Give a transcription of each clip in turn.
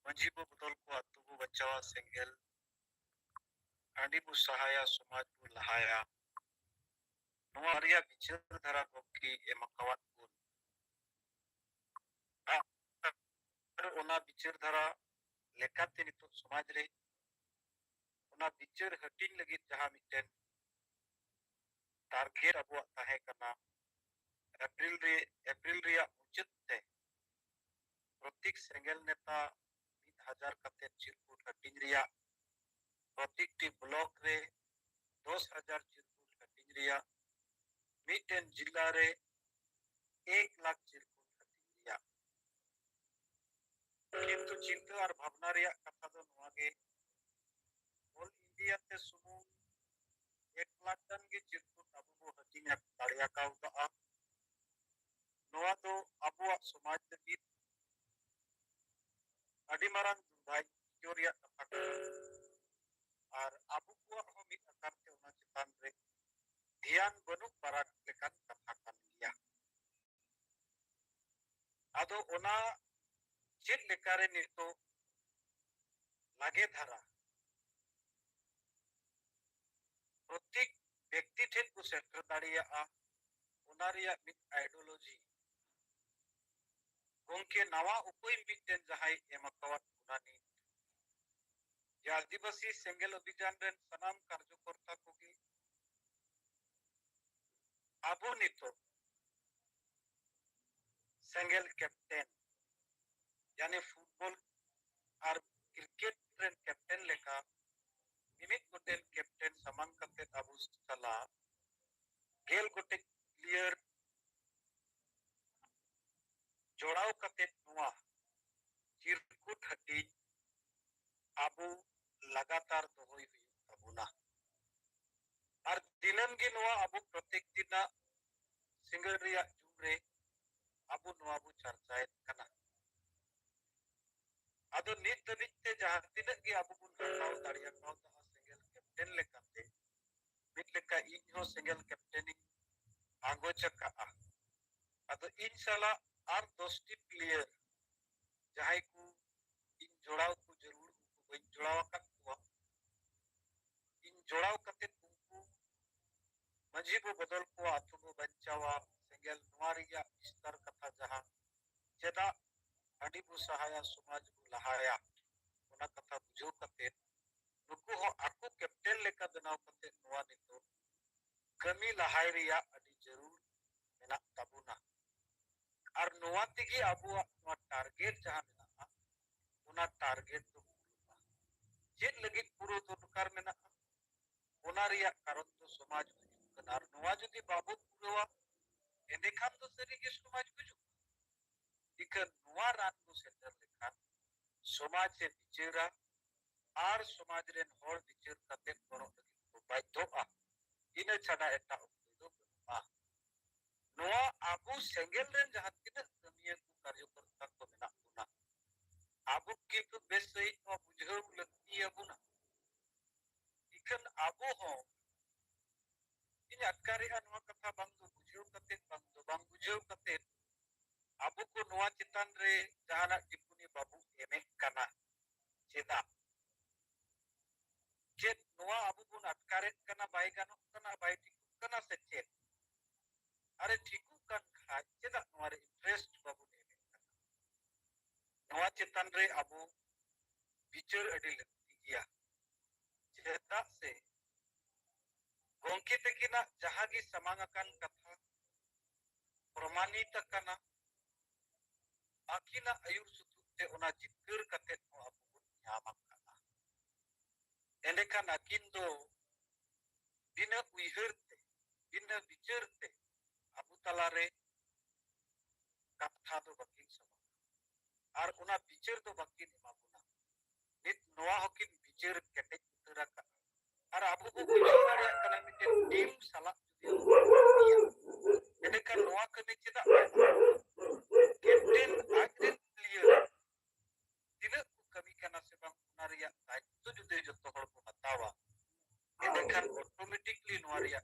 ᱢᱟᱹᱡᱷᱤ ᱵᱚ ᱵᱚᱫᱚᱞ ᱠᱚᱣᱟ, ᱟᱛᱳ ᱵᱚ ᱵᱟᱧᱪᱟᱣᱟ, ᱥᱮᱸᱜᱮᱞ ᱴᱟᱺᱰᱤ ᱵᱚ ᱥᱟᱦᱟᱭᱟ, ᱥᱚᱢᱟᱡᱽ ᱵᱚ ᱞᱟᱦᱟᱭᱟ, ᱱᱚᱣᱟ ᱨᱮᱭᱟᱜ ᱵᱤᱪᱟᱹᱨ ᱫᱷᱟᱨᱟ ᱜᱚᱢᱠᱮ ᱮᱢ ᱟᱠᱟᱣᱟᱫ ᱵᱚᱱ ᱟᱨ ᱚᱱᱟ ᱵᱤᱪᱟᱹᱨ ᱫᱷᱟᱨᱟ ᱞᱮᱠᱟᱛᱮ ᱱᱤᱛᱚᱜ ᱥᱚᱢᱟᱡᱽ ᱨᱮ ᱚᱱᱟ ᱵᱤᱪᱟᱹᱨ ᱦᱟᱹᱴᱤᱧ ᱞᱟᱹᱜᱤᱫ ᱡᱟᱦᱟᱸ ᱢᱤᱫᱴᱮᱱ ᱴᱟᱨᱜᱮᱴ ᱟᱵᱚᱣᱟᱜ ᱛᱟᱦᱮᱸ ᱠᱟᱱᱟ, एप्रिल रैया मुचाद ते प्रत्येक सेंगेल नेता 1000 कते चिरकुट हटिंग रिया, प्रत्येक टी ब्लॉक रे 10,000 चिरकुट हटिंग रिया, मिटेन जिला रे 1 लाख चिरकुट हटिंग रिया। किंतु चिंता और भावना रिया कथा दो नोआ गे ऑल इंडिया ते सुमु 1 लाख टन गे चिरकुट अबो बो हटिंग दाड़िया काउदा नोआ दो अबुआ समाज लगी अडी मारांग दुर्भाग्य जोरिया कथा और अबु को हम मित अकारते उना चितान रे ध्यान बनु पराग लेकान कथा कान गया आदो ओना चेत लेकारे नितो लागे धारा प्रत्येक व्यक्ति ठेन को सेंटर दाड़िया ओना रिया मित आइडियोलॉजी गोंके नवा उपाय मिटेन जहाई एमकावत उनानी जे आदिवासी सेंगेल अभियान रेन सनाम कार्यकर्ता कोगी आबो नितो सेंगेल कैप्टन यानी फुटबॉल और क्रिकेट रेन कैप्टन लेका मिमित गोटेन कैप्टन समान कते आबो सला गेल गोटे प्लेयर जोड़ाव कते नुआ चिरकुट हटी आबो लगातार दोहई हुई तबुना और दिनम गे नुआ आबो प्रत्येक दिना सिंगल रिया जुरे आबो नुआ बो चर्चाए कना आदो नित दबिते जहां तिनक गे आबो बुन हटाव दाड़िया काउ ता सिंगल कैप्टन लेकाते मित लेका इन हो सिंगल कैप्टन आगो चका आदो इन साला आर 10 टी प्लेयर जहां को इन जोड़ाव को जरूर को बन जोड़ाव का इन जोड़ाव कते उनको मजी बो बदल को आतु बो बचावा सेंगेल नुआरिया स्तर कथा जहां चेदा अडी बो सहाया समाज बो लहाया ओना कथा बुझो कते नुकु हो आकु कैप्टन लेका बनाव कते नुआ नितो कमी लहाय रिया अडी जरूर मेना तबुना और नुआ तिगी आबो नुआ टारगेट जहां मेना ओना टारगेट तो चेद लगी पूरो दरकार मेना ओना रिया कारण तो समाज गुजुक नुआ जुदी बाबू पूरोवा एंडेखान तो सरी के समाज गुजुक इकर नुआ रात को सेंटर लेखा समाज से बिचेरा और समाज रेन होड़ बिचेर कते कोनो लगी बाध्योआ इन छाड़ा एटा उपाय बा नुआ आबू सेंगेल रेन जहां तिनक कमिया को कार्यकर्ता को मेना उना आबू किंतु बेस सही नुआ बुझाव लगती अबुना इखन आबू हो इन अटकारी नुआ कथा बांग दो बुझाव कते बांग बुझाव कते आबू को नुआ चितान रे जहाना टिप्पणी बाबू एमे कना चेदा चेत नुआ आबू बुन अटकारे कना बाय गानो कना बाय टिकु कना से चेत अरे टिकु कन खा चेदा नुआ रे इंटरेस्ट बाबू एमे कना नुआ चितान रे आबू बिचार अडी लगती गया चेदा से गोंके तकिना जहां की समांगकान कथा प्रमाणित कना आकिना आयुर सुतुते ओना जिक्र कते नो आबू न्यामा कना एंडेखान आकिन दो बिना उइहरते बिना बिचारते आबू तलारे कथा दो बाकी समा और ओना बिचार दो बाकी निमाबुना नित नोआ हकिन बिचार केटे उतरा का और आबू को बिचार कना मिटे टीम साला एंडेखान नोआ कने चेदा कैप्टन आजरे प्लेयर तिना को कमी कना से बांग ओना रिया दायित्व जुदे जतो हड़ को हतावा एंडेखान ऑटोमेटिकली नोआ रिया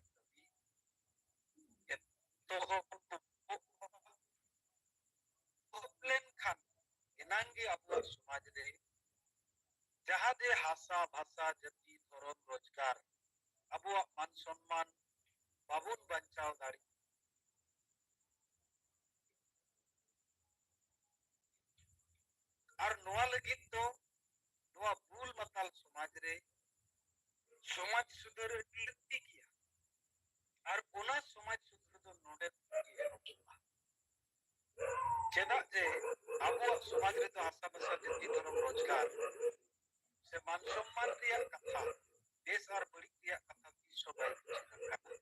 तो प्लेन खान एनांगे आबुआ समाज रे जहाँ दे हासा भाषा जाति धर्म रोजगार अबुआ मान सम्मान बाबुन बंचाव दाड़ी और नोआ लगित तो नोआ भूल मताल समाज रे समाज सुधर लगती किया और ओना समाज सुधर तो नोडे चेदा जे अबुआ समाज रे तो हासा भाषा जाति धर्म रोजगार से मान सम्मान रिया कथा देश और बड़ी रिया कथा की सबाई चिरकाना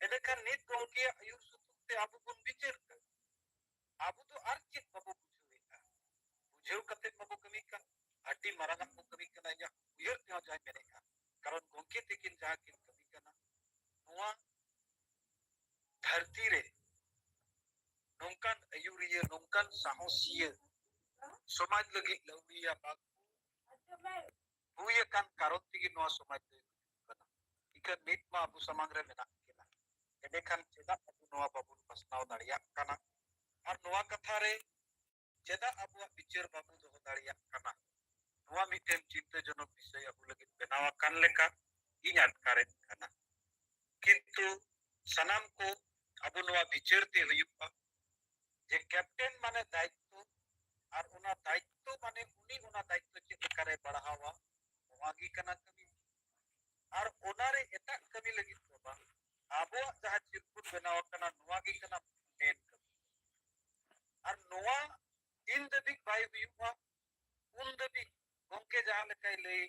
एदेखान नित गोंके आयुर सुतुते आबु बुन बिचार का आबु तो आर चेक बाबू बुझेगा बुझेव कते बाबू कमी का आटी माराना को कमी कना या उयर त्या जाय मेनेगा कारण गोंके तेकिन जहा किन कमी कना नोआ धरती रे नोंकान आयुरिया नोंकान साहसिया समाज लगी लौड़िया बाग हुए कान कारण तेकिन नोआ समाज दे कना इका नित मा आबु समाज रे मेना केना एदेखान चेदा आबु नोआ बाबू पसनाव दाड़िया कना और नोआ कथा रे चेदा आबुआ बिचार बाबू दो दाड़िया कना नोआ मिटेन चिंताजनक विषय आबु लगी बनावा कान लेका इन अटकारे कना किंतु सनाम को आबु नोआ बिचारते हुयुआ जे कैप्टन माने दायित्व और उना दायित्व माने उनी उना दायित्व चेक करे बढ़ावा नोआ गी कना कमी और ओनारे एटा कमी लगी बाबा आबुआ जहा चिरकुट बनावा कना नोआ गी कना मेन कमी और नोआ इन दबी बाय हुयुआ उन दबी गोंके जहा लेकाय लई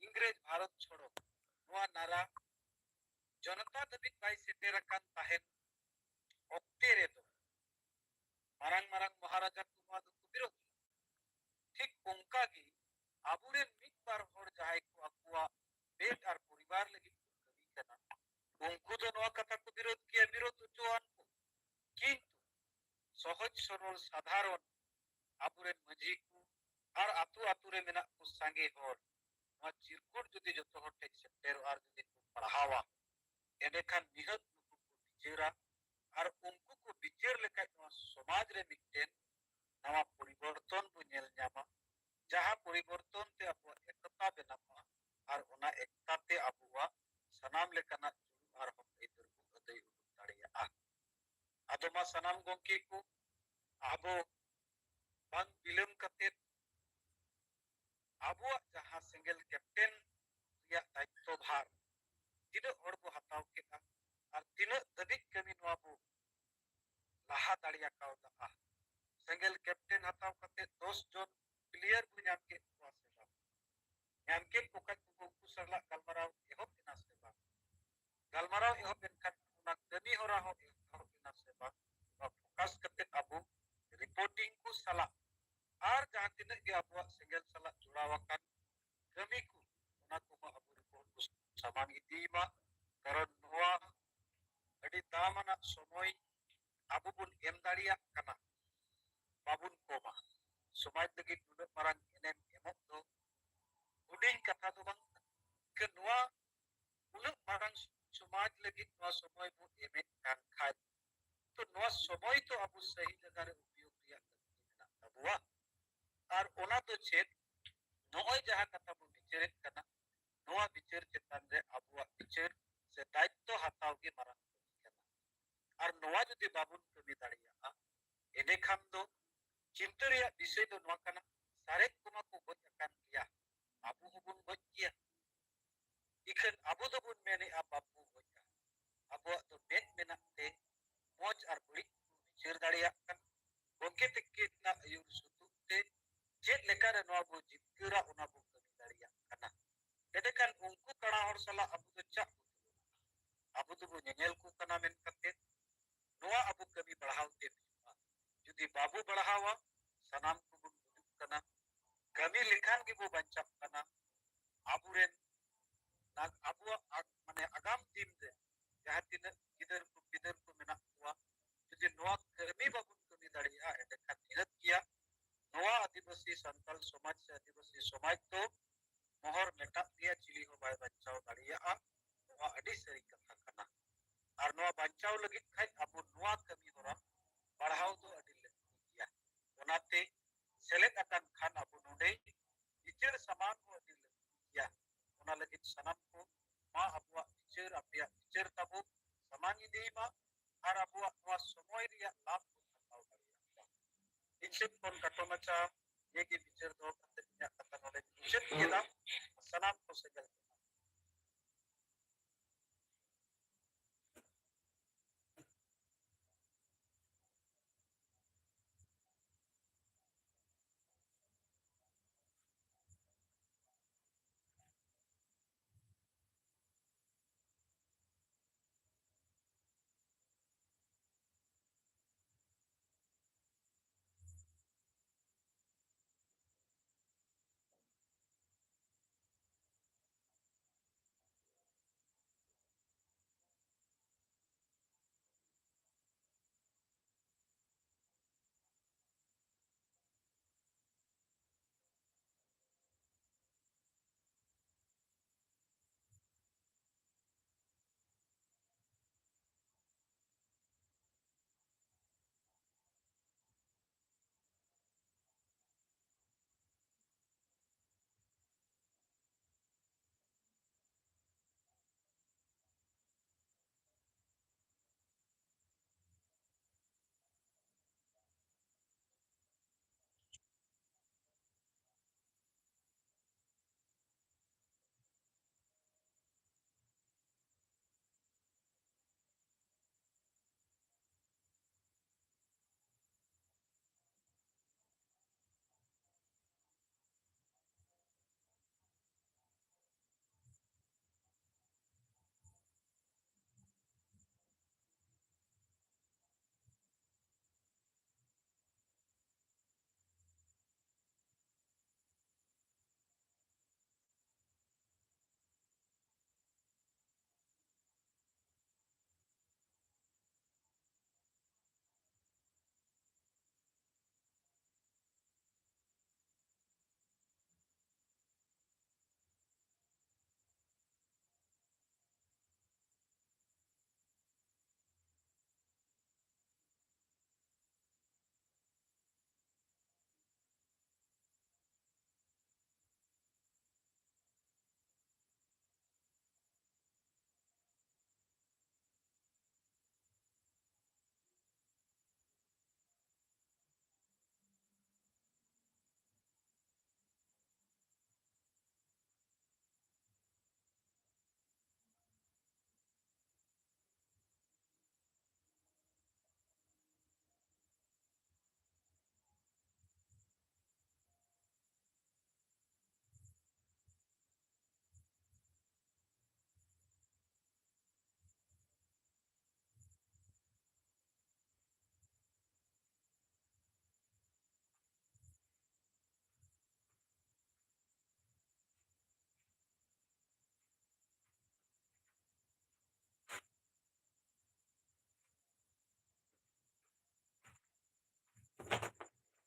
इंग्रेज भारत छोड़ो नोआ नारा जनता दबी बाय सेटेरकान ताहेन ओक्ते रे दो मारांग मारांग महाराजा को नोआ दो विरोध ठीक उनका गी आबुरे मित बार होड़ जाय को अकुआ पेट और परिवार लगी कमी कना उनको तो नोआ कथा को विरोध किया विरोध उचोआन को किंतु सहज सरल साधारण आबुरे मजी को और आतु आतु रे मेना को सांगे होड़ नोआ चिरकुट जुदी जतो होड़ टेक सेक्टर और जुदी को पढ़ावा एनेखान निहत को बिचेरा और उनको को बिचेर लेका नोआ समाज रे मिटेन नवा परिवर्तन को नेल न्यामा जहां परिवर्तन ते अबुआ एकता बेनामा और ओना एकता ते अबुआ सनाम लेकाना और हम इधर को अदय उदुक दाड़िया आदमा सनाम गोंके को आबो बांग बिलम कते आबुआ जहां सिंगल कैप्टन रिया दायित्व भार तीना और को हताव केगा और तीना दबिक कमी नोआ बो लाहा दाड़िया कावदा सिंगल कैप्टन हताव कते 10 जन प्लेयर को नाम के वासेबा नाम के पोका को कुसला गलमराव एहब इना सेबा गलमराव एहब इनका उना कमी हो रहा हो एहब इना सेबा फोकस कते अबो रिपोर्टिंग को सला और जहां तिना के अबो सिंगल सला जुड़ावाकान कमी को उना को अबो रिपोर्ट को सामान इदीमा कारण नोआ अडी दामना समय अबो बुन एम दाड़िया कना बाबुन कोमा समाज लगी नुन मारांग एनेम एमक दो हुडिंग कथा दो बंग के नोआ उन मारांग समाज लगी नोआ समय बो एमे कान खाय तो नोआ समय तो अबु सही जगह रे उपयोग रिया करना अबुआ और ओना तो चेत नोय जहां कथा बो बिचार कना नोआ बिचार चेतन रे अबुआ बिचार से दायित्व हताव के मारांग कना और नोआ जदि बाबुन कमी दाड़िया एने खान दो चिंता रिया विषय दो नोआ कना सारे कुमा को गज अकान किया आबू हबुन गज किया इखन आबू दो बुन मेने आ बाबू गज आबू तो बेट मेना ते मौज और बड़ी बिचार दाड़िया कन गोंके तक ना आयुर सुतु ते चेत लेका रे नोआ बो जितकरा उना बो कमी दाड़िया कना एदेखान उनको कड़ा और सला आबू तो चा आबू तो बो नेनेल को कना मेन कते नोआ आबू कमी बढ़ाव ते जुदी बाबू बढ़ावा सनाम को बुन बुजुक कना कमी लिखान की बो बंचा कना आबुरेन ना आबुआ माने आगाम दिन रे जहां दिन इधर को मेना हुआ जुदी नोआ कमी बाबू कमी दाड़िया एदेखान निहत किया नोआ आदिवासी संताल समाज से आदिवासी समाज तो मोहर मेटा दिया चिली हो बाय बचाव दाड़िया नोआ अडी सरी कथा कना और नोआ बचाव लगी खाय आबू नोआ कमी होरा बढ़ाव दो अडी ओनाते सेलेक्ट अकान खान अबो नोडे ᱵᱮᱱᱟᱣ ᱦᱚᱸ ᱟᱹᱰᱤ ᱞᱟᱹᱠᱛᱤ ᱜᱮᱭᱟ ᱚᱱᱟ ᱞᱟᱹᱜᱤᱫ ᱥᱟᱱᱟᱢ ᱠᱚ ᱢᱟ ᱟᱵᱚᱣᱟᱜ ᱵᱤᱪᱟᱹᱨ ᱟᱯᱮᱭᱟᱜ ᱵᱤᱪᱟᱹᱨ ᱛᱟᱵᱚ ᱥᱟᱢᱟᱝ ᱤᱫᱤᱭ ᱢᱟ ᱟᱨ ᱟᱵᱚᱣᱟᱜ ᱱᱚᱣᱟ ᱥᱚᱢᱚᱭ ᱨᱮᱭᱟᱜ ᱞᱟᱵᱷ ᱵᱚᱱ ᱦᱟᱛᱟᱣ ᱫᱟᱲᱮᱭᱟᱜ ᱢᱟ ᱤᱧ ᱥᱮᱫ ᱠᱷᱚᱱ ᱠᱟᱴᱚ ᱢᱟᱪᱷᱟ ᱱᱤᱭᱟᱹᱜᱮ ᱵᱤᱪᱟᱹᱨ ᱫᱚᱦᱚ ᱠᱟᱛᱮ ᱤᱧᱟᱹᱜ ᱠᱟᱛᱷᱟ ᱱᱚᱰᱮᱧ ᱢᱩᱪᱟᱹᱫ ᱠᱮᱫᱟ ᱥᱟᱱᱟᱢ ᱠᱚ ᱥᱮᱸᱜᱮᱞ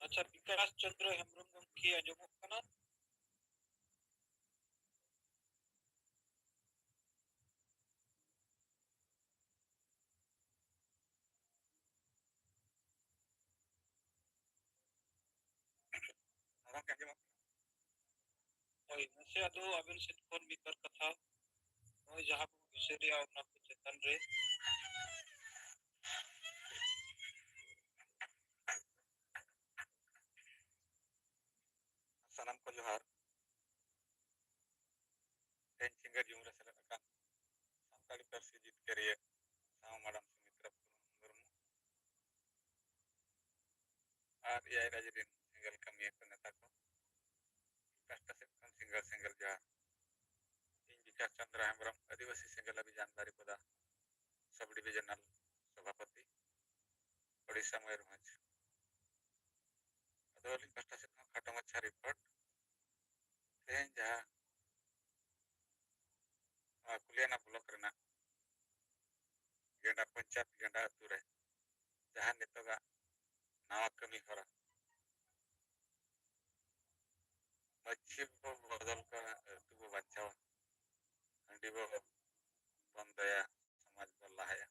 ᱟᱪᱪᱷᱟ ᱵᱤᱠᱟᱥ ᱪᱚᱱᱫᱨᱚ ᱦᱮᱢᱵᱨᱚᱢ ᱜᱚᱢᱠᱮ ᱟᱸᱡᱚᱢᱚᱜ ᱠᱟᱱᱟ ᱜᱚᱢᱠᱮ ᱟᱸᱡᱚᱢᱚᱜ ᱦᱳᱭ ᱱᱟᱥᱮ ᱟᱫᱚ ᱟᱵᱮᱱ ᱥᱮᱫ ᱠᱷᱚᱱ ᱢᱤᱫ ᱵᱟᱨ ᱠᱟᱛᱷᱟ ᱱᱚᱜᱼᱚᱭ ᱡᱟᱦᱟᱸ ᱠᱚ ᱵᱤᱥᱚᱭ ᱨᱮᱭᱟᱜ ᱚᱱᱟ ᱠᱚ ᱪᱮᱛᱟᱱ ᱨᱮ ᱥᱟᱱᱟᱢ ᱠᱚ ᱡᱚᱦᱟᱨ ᱛᱮᱦᱮᱧ ᱥᱤᱸᱜᱟᱹᱲ ᱡᱩᱢ ᱨᱮ ᱥᱮᱞᱮᱫ ᱟᱠᱟᱱ ᱥᱟᱱᱛᱟᱲᱤ ᱯᱟᱹᱨᱥᱤ ᱡᱤᱛᱠᱟᱹᱨᱤᱭᱟᱹ ᱥᱟᱶ ᱢᱟᱲᱟᱝ ᱥᱩᱢᱤᱛᱨᱟ ᱢᱩᱨᱢᱩ ᱟᱨ ᱮᱭᱟᱭ ᱨᱟᱡᱽ ᱨᱮᱱ ᱥᱮᱸᱜᱮᱞ ᱠᱟᱹᱢᱤᱭᱟᱹ ᱠᱚ ᱱᱮᱛᱟ ᱠᱚ ᱯᱟᱥᱴᱟ ᱥᱮᱫ ᱠᱷᱚᱱ ᱥᱮᱸᱜᱮᱞ ᱡᱚᱦᱟᱨ ᱤᱧ ᱵᱤᱠᱟᱥ ᱪᱚᱱᱫᱨᱚ ᱦᱮᱢᱵᱨᱚᱢ ᱟᱹᱫᱤᱵᱟᱹᱥᱤ ᱥᱮᱸᱜᱮᱞ ᱚᱵᱷᱤᱡᱟᱱ ᱵᱟᱨᱤᱯᱚᱫᱟ ᱥᱟᱵ ᱰᱤᱵᱷᱤᱡᱚᱱᱟᱞ ᱥᱚᱵᱷᱟᱯᱚᱛᱤ ओडिशा मयूरभंज अदो अली पास्टा से खाटो मच्छा रिपोर्ट तेहन जहाँ कुलियाना ब्लॉक रेना गेंडा पंचायत गेंडा अतु रे जहाँ नितोगा नवा कमी हरा मच्छी बो बदल का अतु बो बचावा हंडी बो बंदया समाज बो लाया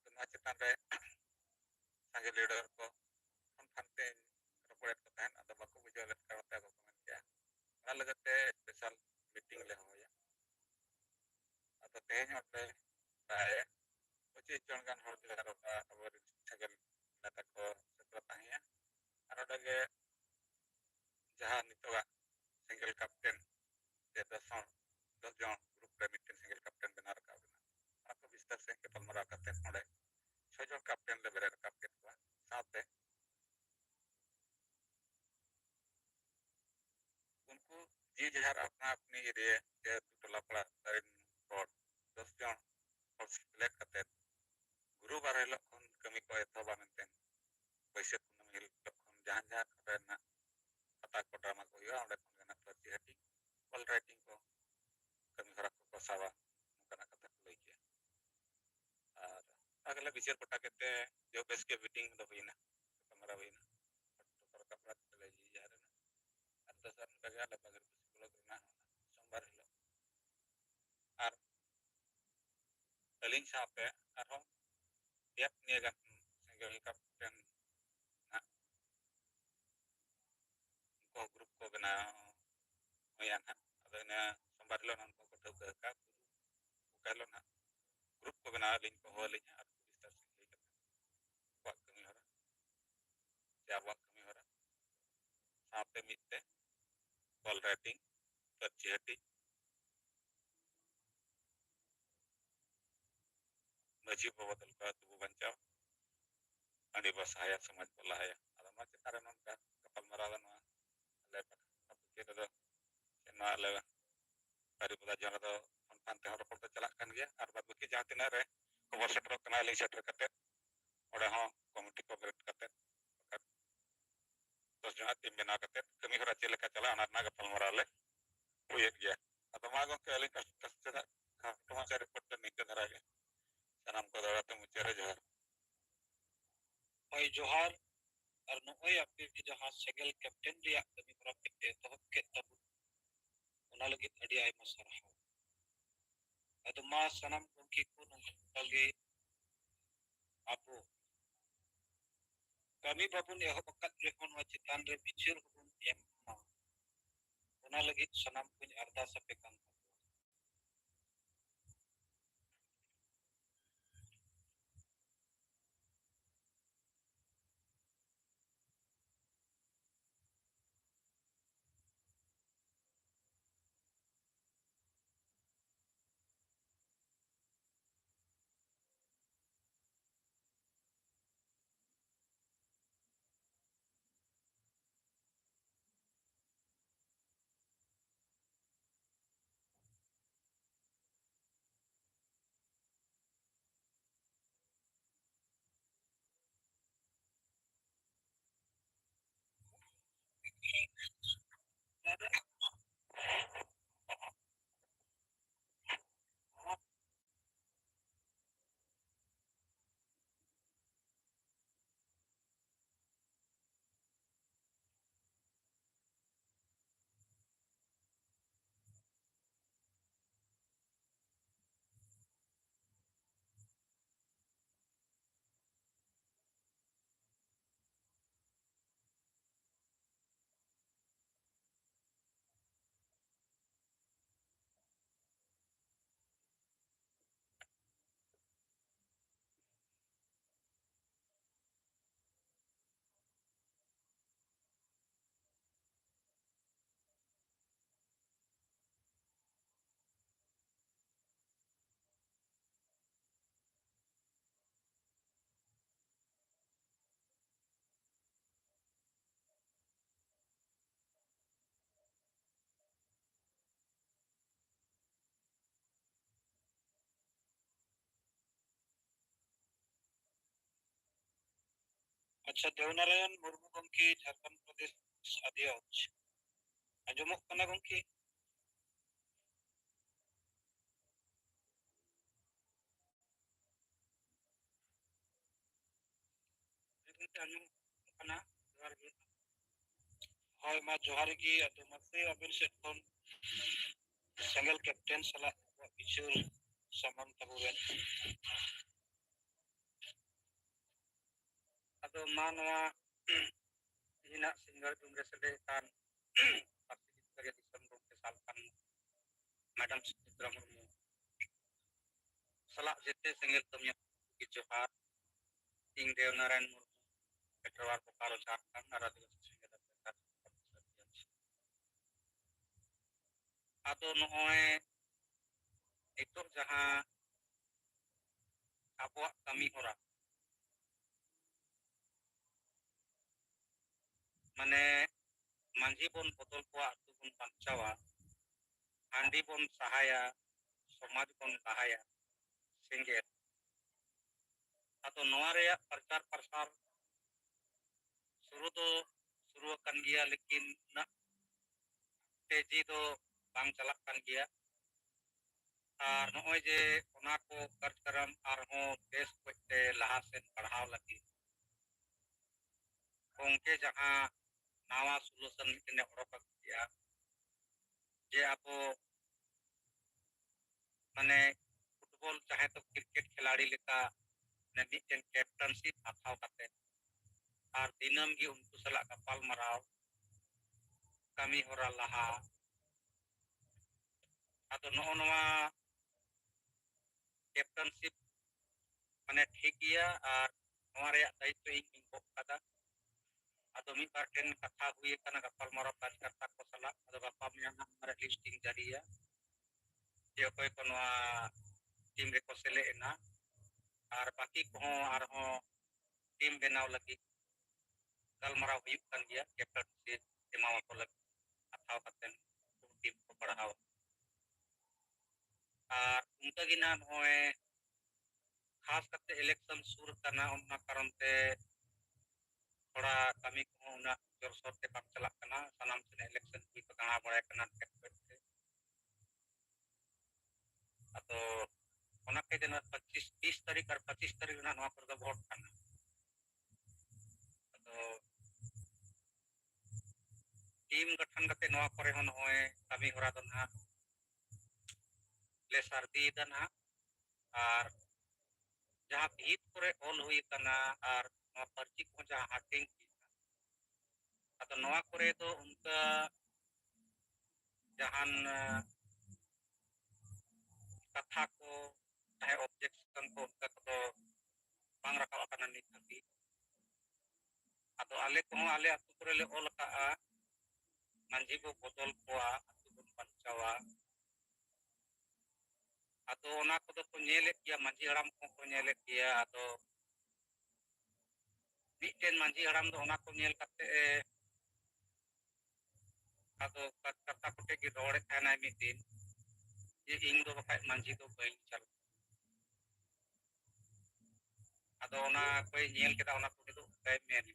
तो ना चेतान रे संगे लीडर को हम फंते पड़े को तहन अदो बाको बुझाव लेत करते को कमेंट किया ना लगते स्पेशल मीटिंग ले होया अदो तेहन ओते ताए 25 जन गान हर जारोगा अबर सेगल नेता को सेटो ताहिया आर ओडगे जहां नितोगा सिंगल कैप्टन जे 10 जन ग्रुप रे मिटन सिंगल कैप्टन बना रखा बना आपको विस्तार से गपलमाराव करते नोडे 6 जन कैप्टन ले बेरे रखा के साथे उनको जी जहार अपना अपनी एरिया के टोला पड़ा तरिन और 10 जन और सिलेक्ट करते गुरु बार हिलो खन कमी को एथोबा मेंटेन पैसे कुन हिल खन जहां जहां करना खाता को ड्रामा को हुआ ओंडे खन गना पर्ची हटी ऑल राइटिंग को कमी हरा को पसावा उनका कथा को लई के और अगला विचार पटा केते जो बेस के मीटिंग दो हुईना कमरा हुईना तो कपड़ा ले जी जा रहे ना और दसर लगा ले बगर को ना सोमवार हिलो और अलिंग साथे और याप निया गन सिंगल कैप्टन ना को ग्रुप को बना होया ना अदो ना सोमवार हिलो ना को ठोक का कहलो ना ग्रुप को बना लिंक को हो लिंक और विस्तार से लेकर वाक कमी हो रहा या वाक कमी हो रहा साथे मिलते कॉल राइटिंग पर्ची हटी मजी बदल का तुबु बंचाव अंडी बसाया समाज बलाया अदा मा चितारे नोनका कपल मरादन ले अब के दो ना ले तारी बदा जन दो पांते हर पड़ते चला कान गया और बाद के जहां तिना रे खबर सेटर कना ले सेटर कते ओडे हो कमिटी को ग्रेट कते 10 जना टीम बना कते कमी हरा चले का चला अना ना कपल मराले हुई गया अदा मा गो के ले कष्ट का टमा चारे पट्टे निके धरा गया सनम को दौड़ाते मुचेरे जोहर ओय जोहर और नोय आपके जहां सेगल कैप्टन रिया कमी हरा के तो के तब उना लगे अडी आय मसरहा अदो मा सनम उनकी को नगे आपो kami babun ya bakat rekon wajitan re bichir hubun emma una lagi sanam punya arda sampaikan अच्छा देवनारायण मुर्मू गमकी झारखंड प्रदेश अध्यक्ष आजमक कना गमकी आजम कना जोहार गे होय मा जोहार गी अतो मसे अबिन से फोन सिंगल कैप्टन सला बिचुर समम तबुवेन अतो मानवा ᱛᱤᱦᱤᱧᱟᱜ ᱥᱤᱝᱜᱟᱨ ᱡᱩᱢ ᱨᱮ ᱥᱮᱞᱮᱫ ᱟᱠᱟᱱ ᱯᱟᱹᱨᱥᱤ ᱡᱤᱛᱠᱟᱹᱨᱤᱭᱟᱹ ᱫᱤᱥᱚᱢ ᱜᱚᱢᱠᱮ ᱥᱟᱞᱠᱷᱟᱱ ᱢᱮᱰᱟᱢ ᱥᱩᱪᱤᱛᱨᱟ ᱢᱩᱨᱢᱩ ᱥᱟᱞᱟᱜ ᱡᱮᱛᱮ ᱥᱮᱸᱜᱮᱞ ᱠᱟᱹᱢᱤᱭᱟᱹ ᱠᱚ ᱡᱚᱦᱟᱨ ᱤᱧ ᱫᱮᱣᱱᱟᱨᱟᱭᱚᱱ ᱢᱩᱨᱢᱩ ᱯᱮᱴᱨᱳᱣᱟᱨ ᱵᱳᱠᱟᱨᱳ ᱡᱷᱟᱲᱠᱷᱚᱸᱰ ᱟᱨ ᱟᱹᱫᱤᱵᱟᱹᱥᱤ ᱥᱮᱸᱜᱮᱞ ᱟᱫᱚ ᱱᱚᱜᱼᱚᱭ ᱱᱤᱛᱚᱜ ᱡᱟᱦᱟᱸ ᱟᱵᱚᱣᱟᱜ ᱠᱟᱹᱢᱤ ᱦᱚᱨᱟ ᱢᱟᱱᱮ ᱢᱟᱹᱡᱷᱤ ᱵᱚᱱ ᱵᱚᱫᱚᱞ ᱠᱚᱣᱟ ᱟᱛᱳ ᱵᱚᱱ ᱵᱟᱧᱪᱟᱣᱟ ᱦᱟᱺᱰᱤ ᱵᱚᱱ ᱥᱟᱦᱟᱭᱟ ᱥᱚᱢᱟᱡᱽ ᱵᱚᱱ ᱞᱟᱦᱟᱭᱟ ᱥᱮᱸᱜᱮᱞ ᱟᱫᱚ ᱱᱚᱣᱟ ᱨᱮᱭᱟᱜ ᱯᱨᱚᱪᱟᱨ ᱯᱨᱟᱥᱟᱨ शुरू तो शुरू akan gaya lekin nak teji do bang chalak kan gaya ar noy je ona ko karkaram arho bes kote laha sen padhaw lagi onke jahan nawa solution mitene odok gaya je apo mane football चाहे तो cricket खिलाड़ी लेका ने mitten captainship हाथाव कते और दिनम गी उनको सला Gopal मराव kami hora laha ado noho noa captainship mane ठीक gaya ar noa reyak daitwa ing bok kada ado mi barken katha huye kana gapal maraw karta ko sala ado gapa miyang mara listing jariya je koy ko noa tim re ko sele ena ar baki ko arho tim benaw lagi galmaraw huyuk kan gaya captainship emawa ko lagi athaw katen tim ko padhaw ar unta gina noy खास करते election सुर करना उनना कारण ते थोड़ा कमी को उना जोर शोर ते बात चला करना सलाम से इलेक्शन की पकाना बड़ा करना करते अतो उना के दिन 25 30 तारीख और 25 तारीख ना नवा पर वोट करना अतो टीम गठन करते नवा करे हन होए कमी होरा दन हा ले सर्दी दन हा और जहाँ भीत करे ऑल हुई करना और नवा पर्ची को जहाँ हाटिंग atau noa kore itu untuk jahan kata ko tahe objection ko untuk to bang rakal akan nit nanti atau ale ko ale atu kore le ol ka manji ko botol ko atu ko pancawa atau ona ko to nyele kia manji haram ko nyele kia atau miten manji haram do ona ko nyel kate atau kata ko te gi rode thana mitin je ing do bakai manji do bain chal atau ona koy nyel kita ona ko do kai men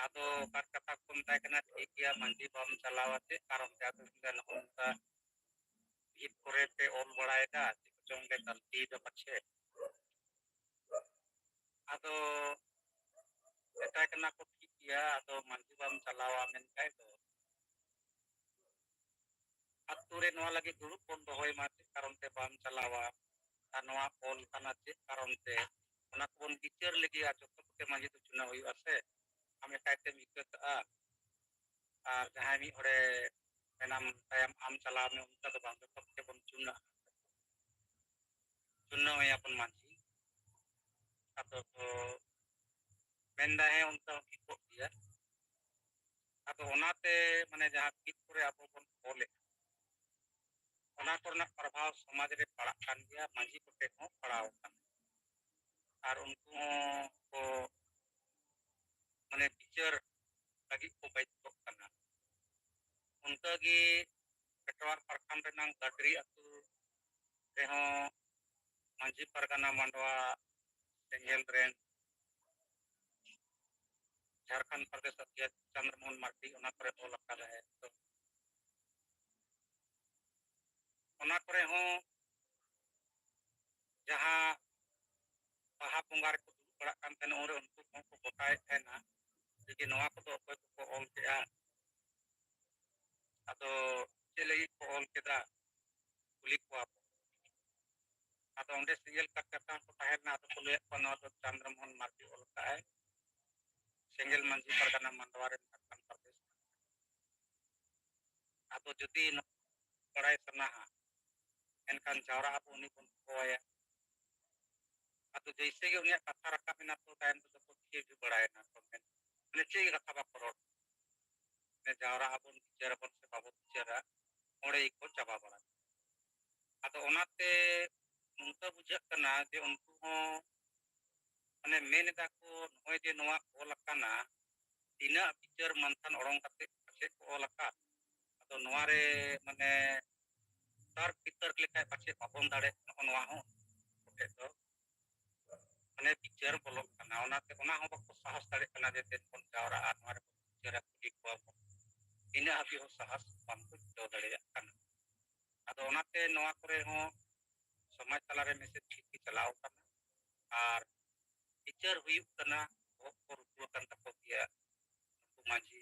atau kata pun tay kena ikia manji bam chalawate karam jatu dan unta id kore pe on badaida jong le talti do pache atau eta kena ko ikia atau manji bam chalawa men kai do ature noa lagi dulu pun dohoy mate karam te bam chalawa anoa pol kana che karam te ona kon teacher lagi ajo te manji tu chuna hoy ase ame kaite mikut ar jahay mi ore menam tayam am chalaw me unta do bang to ke bon chuna ya pun manji atau to menda he unta kiko dia atau onate mane jahan kit kore apo bon ole ona korna prabhav samaj re padak kan dia manji ko te ho padaw kan ar unku ko mane teacher lagi ko baik ko kana unta gi petwar parkhan renang gadri atu reho manji pargana mandwa sengel ren Jharkhand प्रदेश अध्यक्ष Chandramohan Mardi ona kore ol akala hai to ona kore ho jahan baha bungar ko bada kan ten ore unku ko botai thena je noa ko do ko ol kea ado chele ko ol keda kuli ko ado onde single kata ko taherna ado kule ko no do Chandramohan Mardi ol kae Senggel Manji Pargana Mandawar Akan Pradesh. Atau judi Parai Sanaha Enkan Jara Abu Uni Pun Koya atau जैसे कि उन्हें कथा रखा बिना तो time तो सब चीज भी बढ़ाए ना तो मैंने चीज कथा बा करोड़ ने जावरा अपन बिचारा अपन से बाबू बिचारा ओड़े को चाबा बड़ा atau onate nungka bujak kana je untu ho ane main da ko noy je noa olakana tina picture mantan orang kate ase ko olaka atau noare mane tar pitar klika pace papon dare noa ho oke to ane picture bolok kana onate ona ho bak sahas dare kana je ten pon jawra noare picture ki ko ina abi ho sahas pampu do dare kana atau onate noa kore ho समाज तलारे message ठीक चलाओ करना और teacher हुई करना वो रुपये करना को दिया मांझी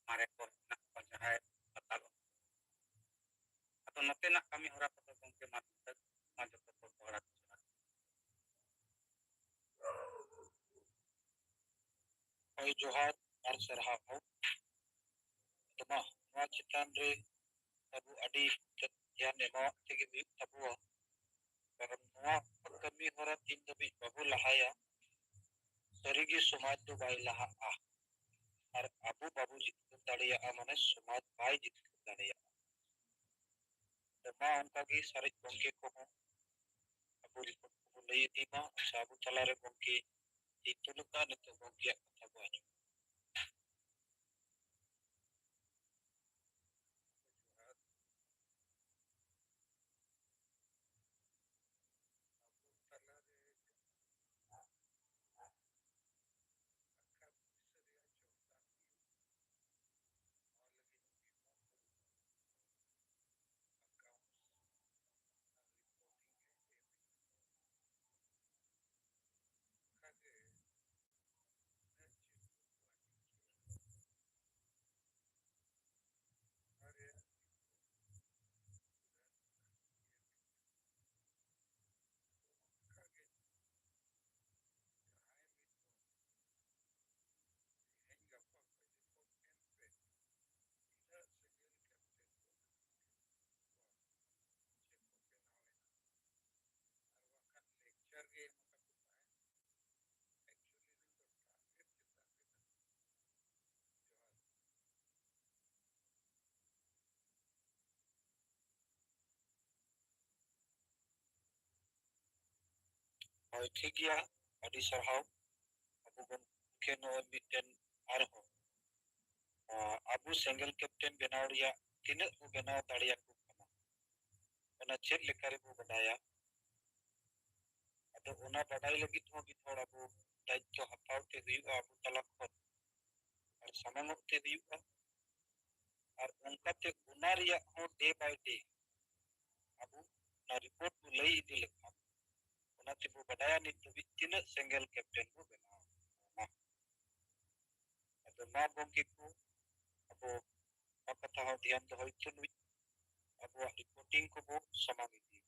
मारे को ना पंचायत बतालो atau नते ना kami orang pada bangke mati maju ke orang Oi Johar ar sarhau tama nwa chitan re abu adi yan ema tegi bi tabu karam nwa kami hora tin dabi babu lahaya sarigi समाज तो by लहा आ और abu babu जितने तड़िया amane समाज by जितने तड़िया तमा उनका की सारे बंके को abu lay di ma sabu talare bangke itu luka nito bangke kata banyak और ठीक या अड़ी सरहाव abu bangke no miten arho abu single captain benaw riya tinac bu benaw dariya ko kana ona chet lekare bu badaya ado ona badai lagit ho bi thoda bu daityo hataw te huyu abu talak khot ar samamok te huyu ar unka te una riya ho day by day abu na report bu lay idi lekha ona te bu badaya nit bu tinac single captain bu benaw ado ma bangke ko abu kata ho dhyan do hoy chun abu reporting ko bu samang idi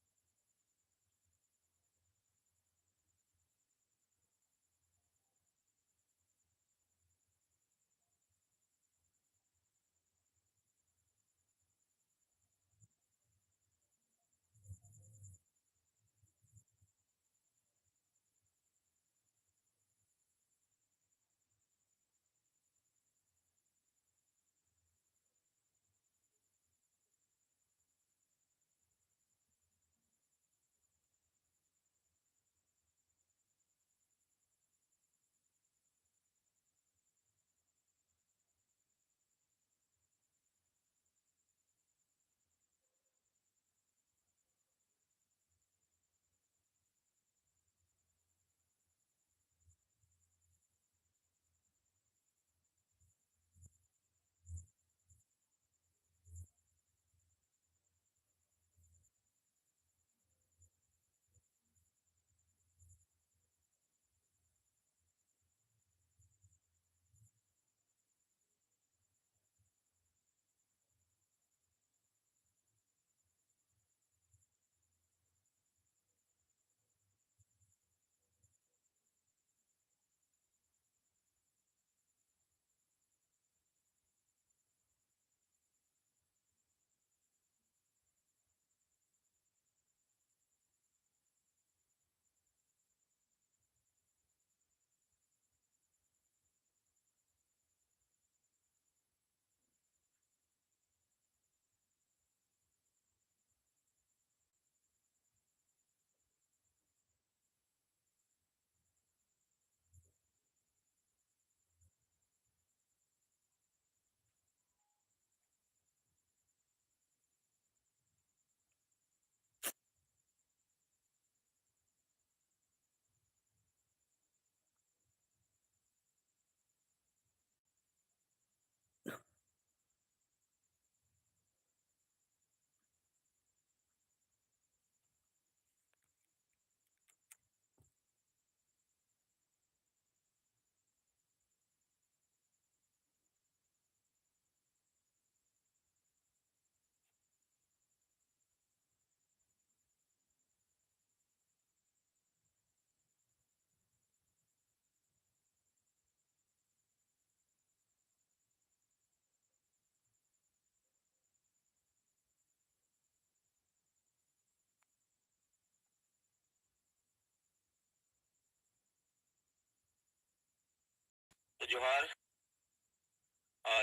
तो जोहार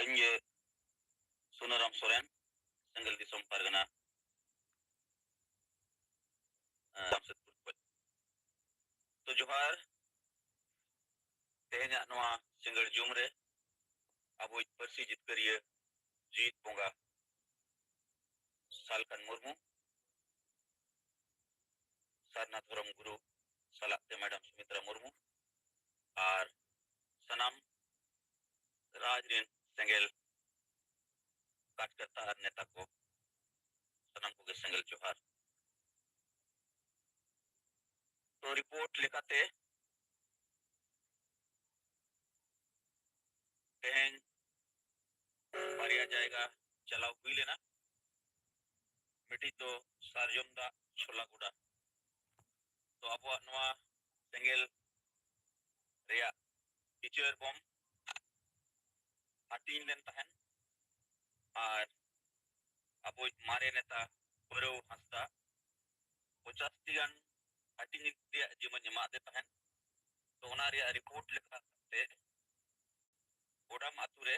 इंगे सुनराम सोरेन सेंगल दिसोम पारगना जामशेदपुर तो जोहार तेहना नवा single जुमरे अब परसी जितकरिए जीत बोंगा सालकन मुर्मू सारना धर्म गुरु सलाते madam Sumitra Murmu और सनाम राजरीन सेंगल कार्यकर्ता और नेता को सनाम को सेंगल जोहार तो रिपोर्ट लेकाते तेहन बारिया जाएगा चलाव हुई लेना मिट्टी तो सारजमदा छोला गुड़ा तो अब नवा सेंगल रेया टीचर बम हाटीन लेन तहन और अब मारे नेता बरौ हंसदा 50 गान हाटीन जीवन जमा दे तहन तो ओना रेया रिपोर्ट लेकाते ओडाम आतुरे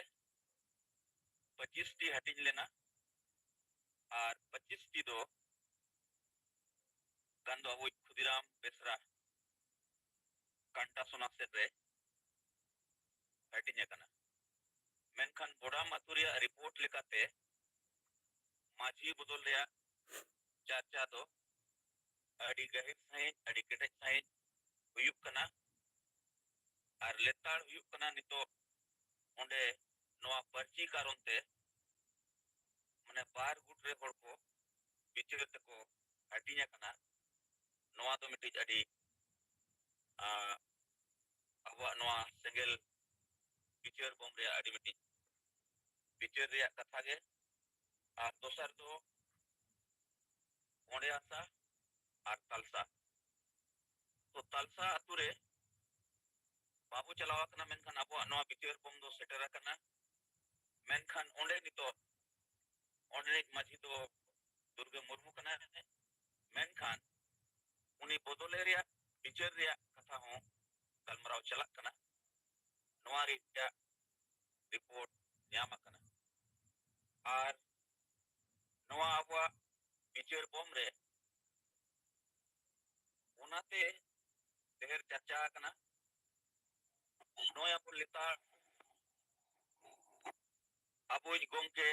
25 टी हाटीन लेना और 25 टी दो गान दो अब खुदीराम बेसरा कांटा सोना सेट रे हाटीन कना मेनखान बोडाम आतुरिया रिपोर्ट लेकाते माजी बदल रेया चाचा दो अड़ी गहिर साइज अड़ी केटेज साइज हुयुक कना और लेताड़ हुयुक कना नितो ओंडे नवा पर्ची कारण ते माने बार गुट रे होड़ को बिचार तको हाटिया कना नवा तो मिटी अड़ी अब नवा सेंगल बिचार बम रे अड़ी मिटी बिचार रे कथा गे और दोसर तो ओंडे आसा और तलसा तो तलसा अतुरे बाबू चलावा कना मेनखान अब नवा बिचार बम दो सेटरा कना मेनखान ओंडे नितो ओंडे माझी तो दुर्गा मुर्मू कना मेनखान उनी बदले रे बिचार रे कथा हो गलमराव चला कना नवा रे रिपोर्ट ᱧᱟᱢ ᱟᱠᱟᱱᱟ और नवा अब बिचार बम रे उनाते ढेर चर्चा कना नोया पर लेता अब गोमके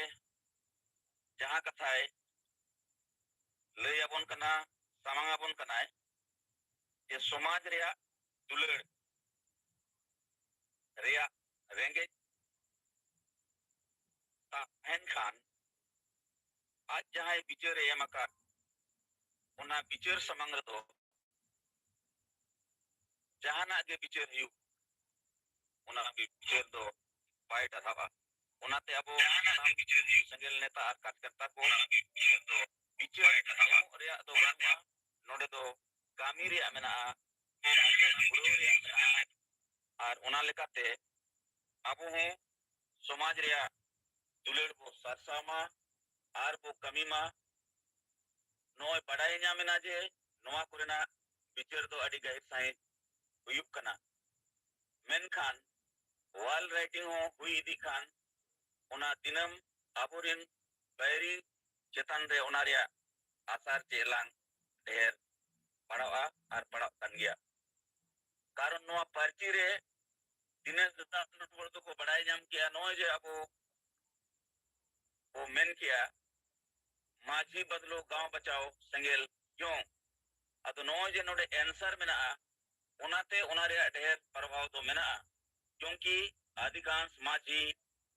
जहां कथाय लय आबन कना सामांग आबन कना जे समाज रे दुलड़ रे रेंगे खान आज जहां बिचार एम का उना बिचार समंग दो जहाना के बिचार हिउ उना बिचार दो बाय डरावा उनाते अब संगल नेता और कार्यकर्ता को बिचार रे दो गाना नोडे दो कामी रे मेना और उना लेकाते अब हूं समाज रे दुलड़ को सरसामा और वो कमी मा नोय बड़ाई ᱧᱟᱢᱮᱱᱟ जे नोआ कोरेना बिचार दो अड़ी गहिर साइज हुयुक कना मेनखान वाल राइटिंग हो हुई इदी खान उना दिनम आबोरिन बैरी चेतन रे उना रे आसार चेलांग ढेर पड़ावा और पड़ा कन गया कारण नोआ पर्ची रे दिनेश दत्ता हर दो को बड़ाई ᱧᱟᱢ किया नोय जे अब वो मेन किया माझी बदलो गांव बचाओ सेंगल क्यों अतो नो जे नोडे आंसर मेना उनाते उना रे ढेर प्रभाव तो मेना क्योंकि अधिकांश माझी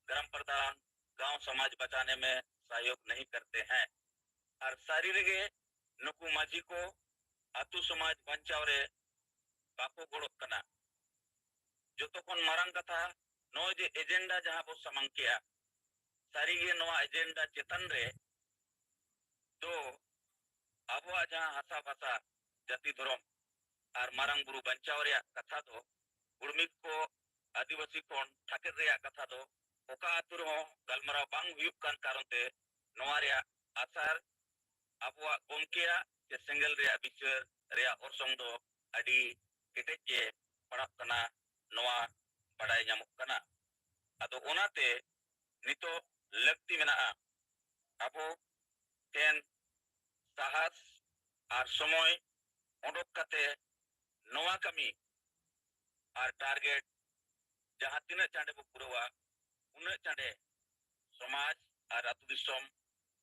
ग्राम प्रधान गांव समाज बचाने में सहयोग नहीं करते हैं और शारीरिक नुकु माझी को अतु समाज बचाव रे बाको गोड़ो कना जो तो कोन मारंग कथा नो जे एजेंडा जहां बो समंग किया सारीगे नवा एजेंडा चेतन रे तो अब जहां हसा भाषा जाति धर्म और मारंग बुरु बचाव रे कथा दो गुड़मिक को आदिवासी कोन ठाकर रे कथा दो ओका आतुर हो गलमरा बांग हुयुक कान कारण ते नवा रे आसार अब गोमकेया के सेंगल रे बिचार रे ओरसंग दो अडी केटे के पड़ा कना नवा बड़ाई ᱧᱟᱢᱚᱜ कना ᱟᱫᱚ ᱚᱱᱟᱛᱮ ᱱᱤᱛᱚᱜ ᱞᱟᱹᱠᱛᱤ ᱢᱮᱱᱟᱜᱼᱟ ᱟᱵᱚ ᱴᱷᱮᱱ ᱥᱟᱦᱟᱥ ᱟᱨ ᱥᱚᱢᱚᱭ ᱚᱰᱚᱠ ᱠᱟᱛᱮ ᱱᱚᱣᱟ ᱠᱟᱹᱢᱤ ᱟᱨ ᱴᱟᱨᱜᱮᱴ ᱡᱟᱦᱟᱸ ᱛᱤᱱᱟᱹᱜ ᱪᱟᱸᱰᱮ ᱵᱚ ᱯᱩᱨᱟᱹᱣᱟ उन्नत चाँडे समाज और आतु दिसोम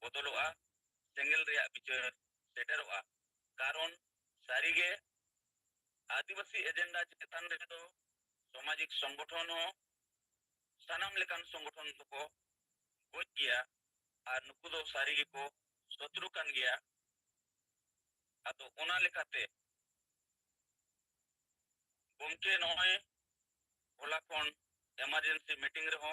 बदलोगा सेंगल रेया बिचार सेटरोगा कारण सारीगे आदिवासी एजेंडा चेतन रे तो सामाजिक संगठन हो सानाम लेकान संगठन को गोज गया और नुकु दो सारीगे को शत्रु कान गया आतो ओना लेकाते गोमके नॉय होला कोन इमरजेंसी मीटिंग रे हो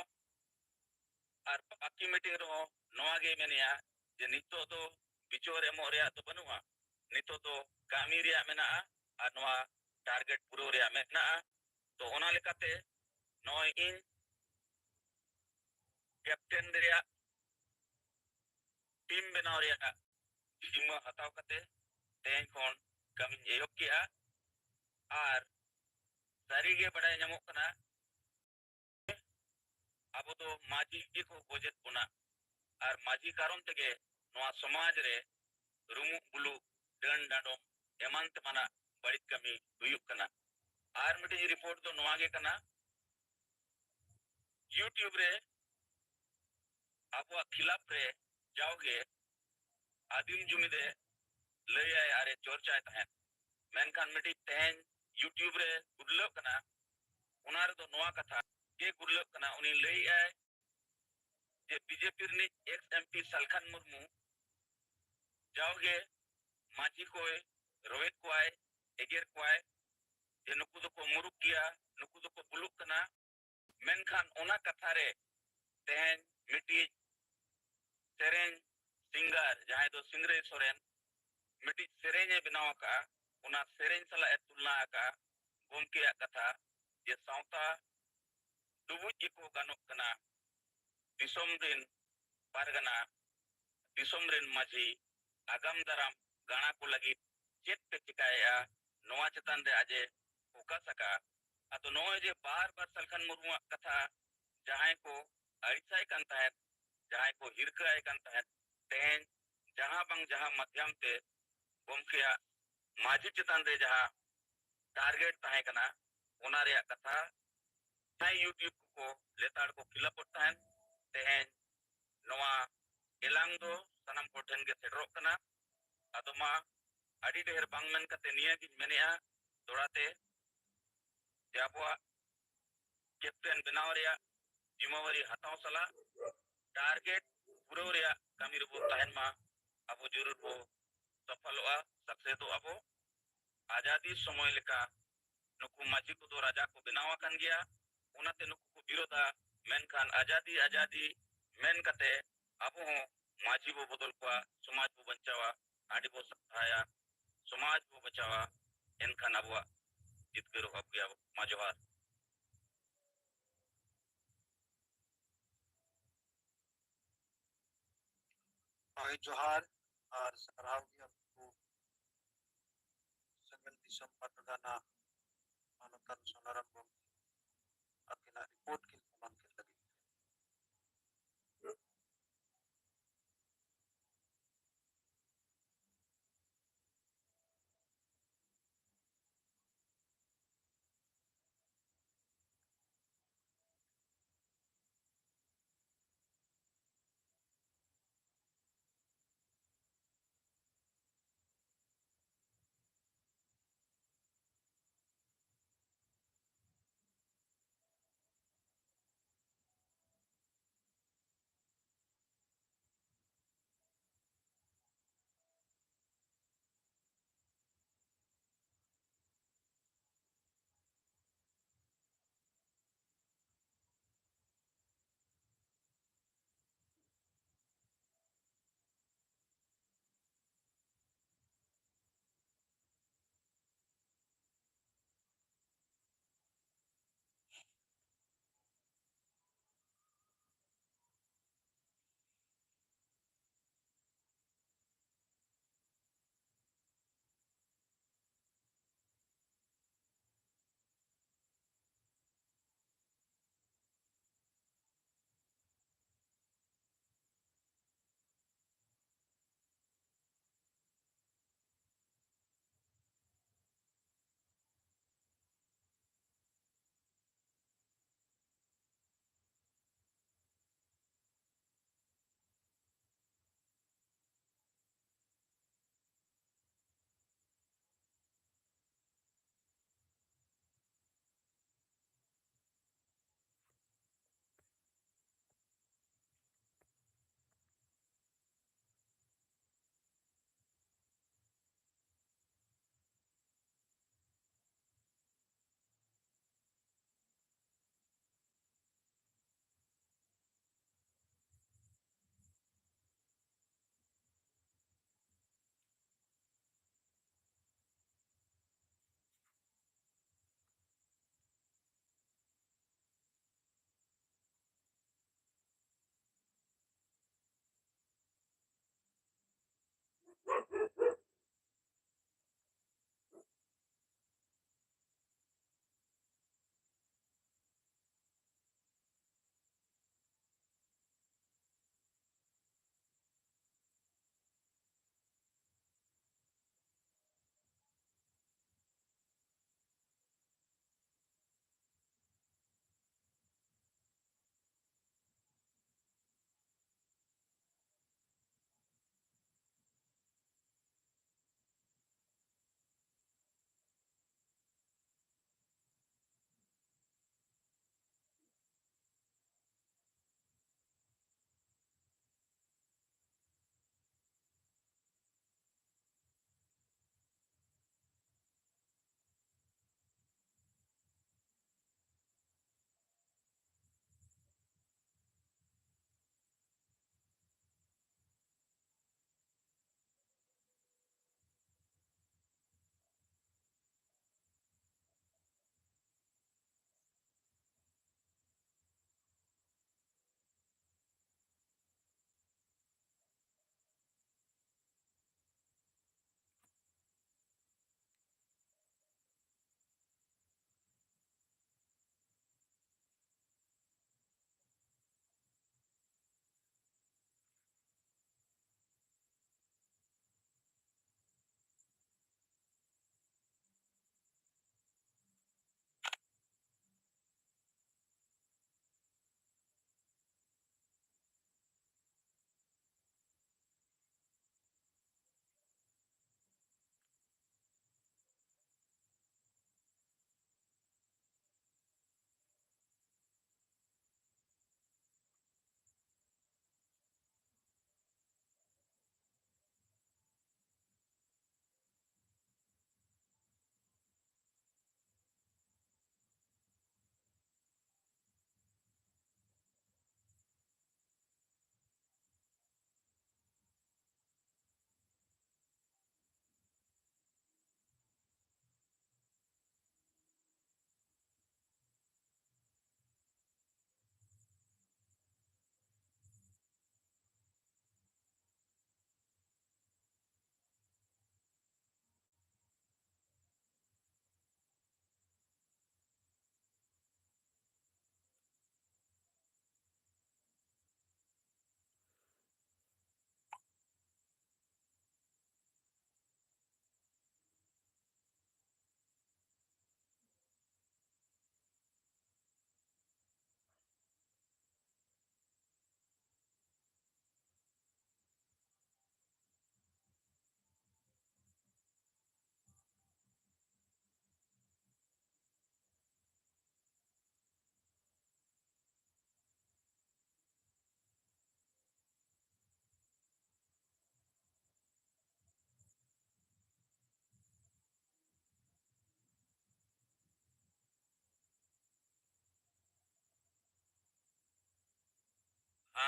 और बाकी मीटिंग रो नवा गे मेनिया जे नितो तो बिचोर एमो रेया तो बनुआ नितो तो कामी रेया मेना और नवा टारगेट पुरो रेया मेना तो ओना लेकाते नॉय इन कैप्टन रेया टीम बनाव रेया जिम्मा हताव कते तेन कोन कामी एयोक किया और सारीगे बड़ाय ᱧᱟᱢᱚᱜ ᱠᱟᱱᱟ ᱟᱵᱚ ᱫᱚ ᱢᱟᱹᱡᱷᱤ ᱜᱮᱠᱚ ᱜᱚᱡᱮᱫ ᱵᱚᱱᱟ ᱟᱨ ᱢᱟᱹᱡᱷᱤ ᱠᱟᱨᱚᱱ ᱛᱮᱜᱮ ᱱᱚᱣᱟ ᱥᱚᱢᱟᱡᱽ ᱨᱮ ᱨᱩᱢᱩᱜ ᱵᱩᱞᱩᱜ ᱰᱟᱹᱱ ᱰᱟᱸᱰᱚᱢ ᱮᱢᱟᱱ ᱛᱮᱢᱟᱱᱟᱜ ᱵᱟᱹᱲᱤᱡ ᱠᱟᱹᱢᱤ ᱦᱩᱭᱩᱜ ᱠᱟᱱᱟ ᱟᱨ ᱢᱤᱫᱴᱤᱡ ᱨᱤᱯᱳर्ट ᱫᱚ ᱱᱚᱣᱟ ᱜᱮ ᱠᱟᱱᱟ यूट्यूब रे ᱟᱵᱚᱣᱟᱜ ᱠᱷᱤᱞᱟᱯ ᱨᱮ ᱡᱟᱣᱜᱮ आदिम जुमिदे लैयाय आरे चर्चाय तहन मेनखान मिटिज तेहन यूट्यूब रे गुडलक कना उना रे दो नोआ कथा के गुडलक कना उनी लैयाय जे बीजेपी रे एक्स एमपी सालखान मुर्मू जाओगे माजी कोय रोहित कोय एगेर कोय जे नुकु दो को मुरुक किया नुकु दो को बुलुक कना मेनखान ओना कथा रे तेहन मिटिज सेरेन सिंगर जहां दो सिंगरे सोरेन मिटिज सेरेन बनाव का उना सेरेन सला तुलना का गोमके कथा जे सावता दुबुज को गानोक कना दिसोम दिन पारगना दिसोम रेन माझी आगाम दाराम गाना को लगी चेत पे चिकाया नोआ चेतन रे आजे फोकस का अतो नोए जे बार बार सलखन मुर्मू कथा जहां को अड़िसाय कान तहत जहां को हिरकाय कान तहत तेन जहां बंग जहां मध्यम ते गोमके माझी चेतन रे जहां टारगेट तहे कना ओना रे कथा ताई यूट्यूब को लेताड़ को खिलापट तहन तेहन नोआ एलांग दो सनम को ठेन के सेटरोक कना अदमा अड़ी ढेर बांग मेन कते निया गिन मेनिया दोड़ाते जाबवा कैप्टन बनाव रे जिम्मेवारी हताव सला टारगेट पुरो रे कमी रबो तहन मा अबो जरूर बो सफलवा सक्सेस दो अबो आजादी समय लेका नुकु माझी को दो राजा को बनावा कान गया उनाते नुकु को विरोधा मेनखान आजादी आजादी मेन कते अबो माझी बो बदल को समाज बो बचावा आडी बो सहाया समाज बो बचावा एनखान अबवा जितकरो अब गया माजवार आगे जोहार और सराव की आपको संगल दिसम पत्रदाना मानवता सोनारम को अकेला रिपोर्ट के समान के लगी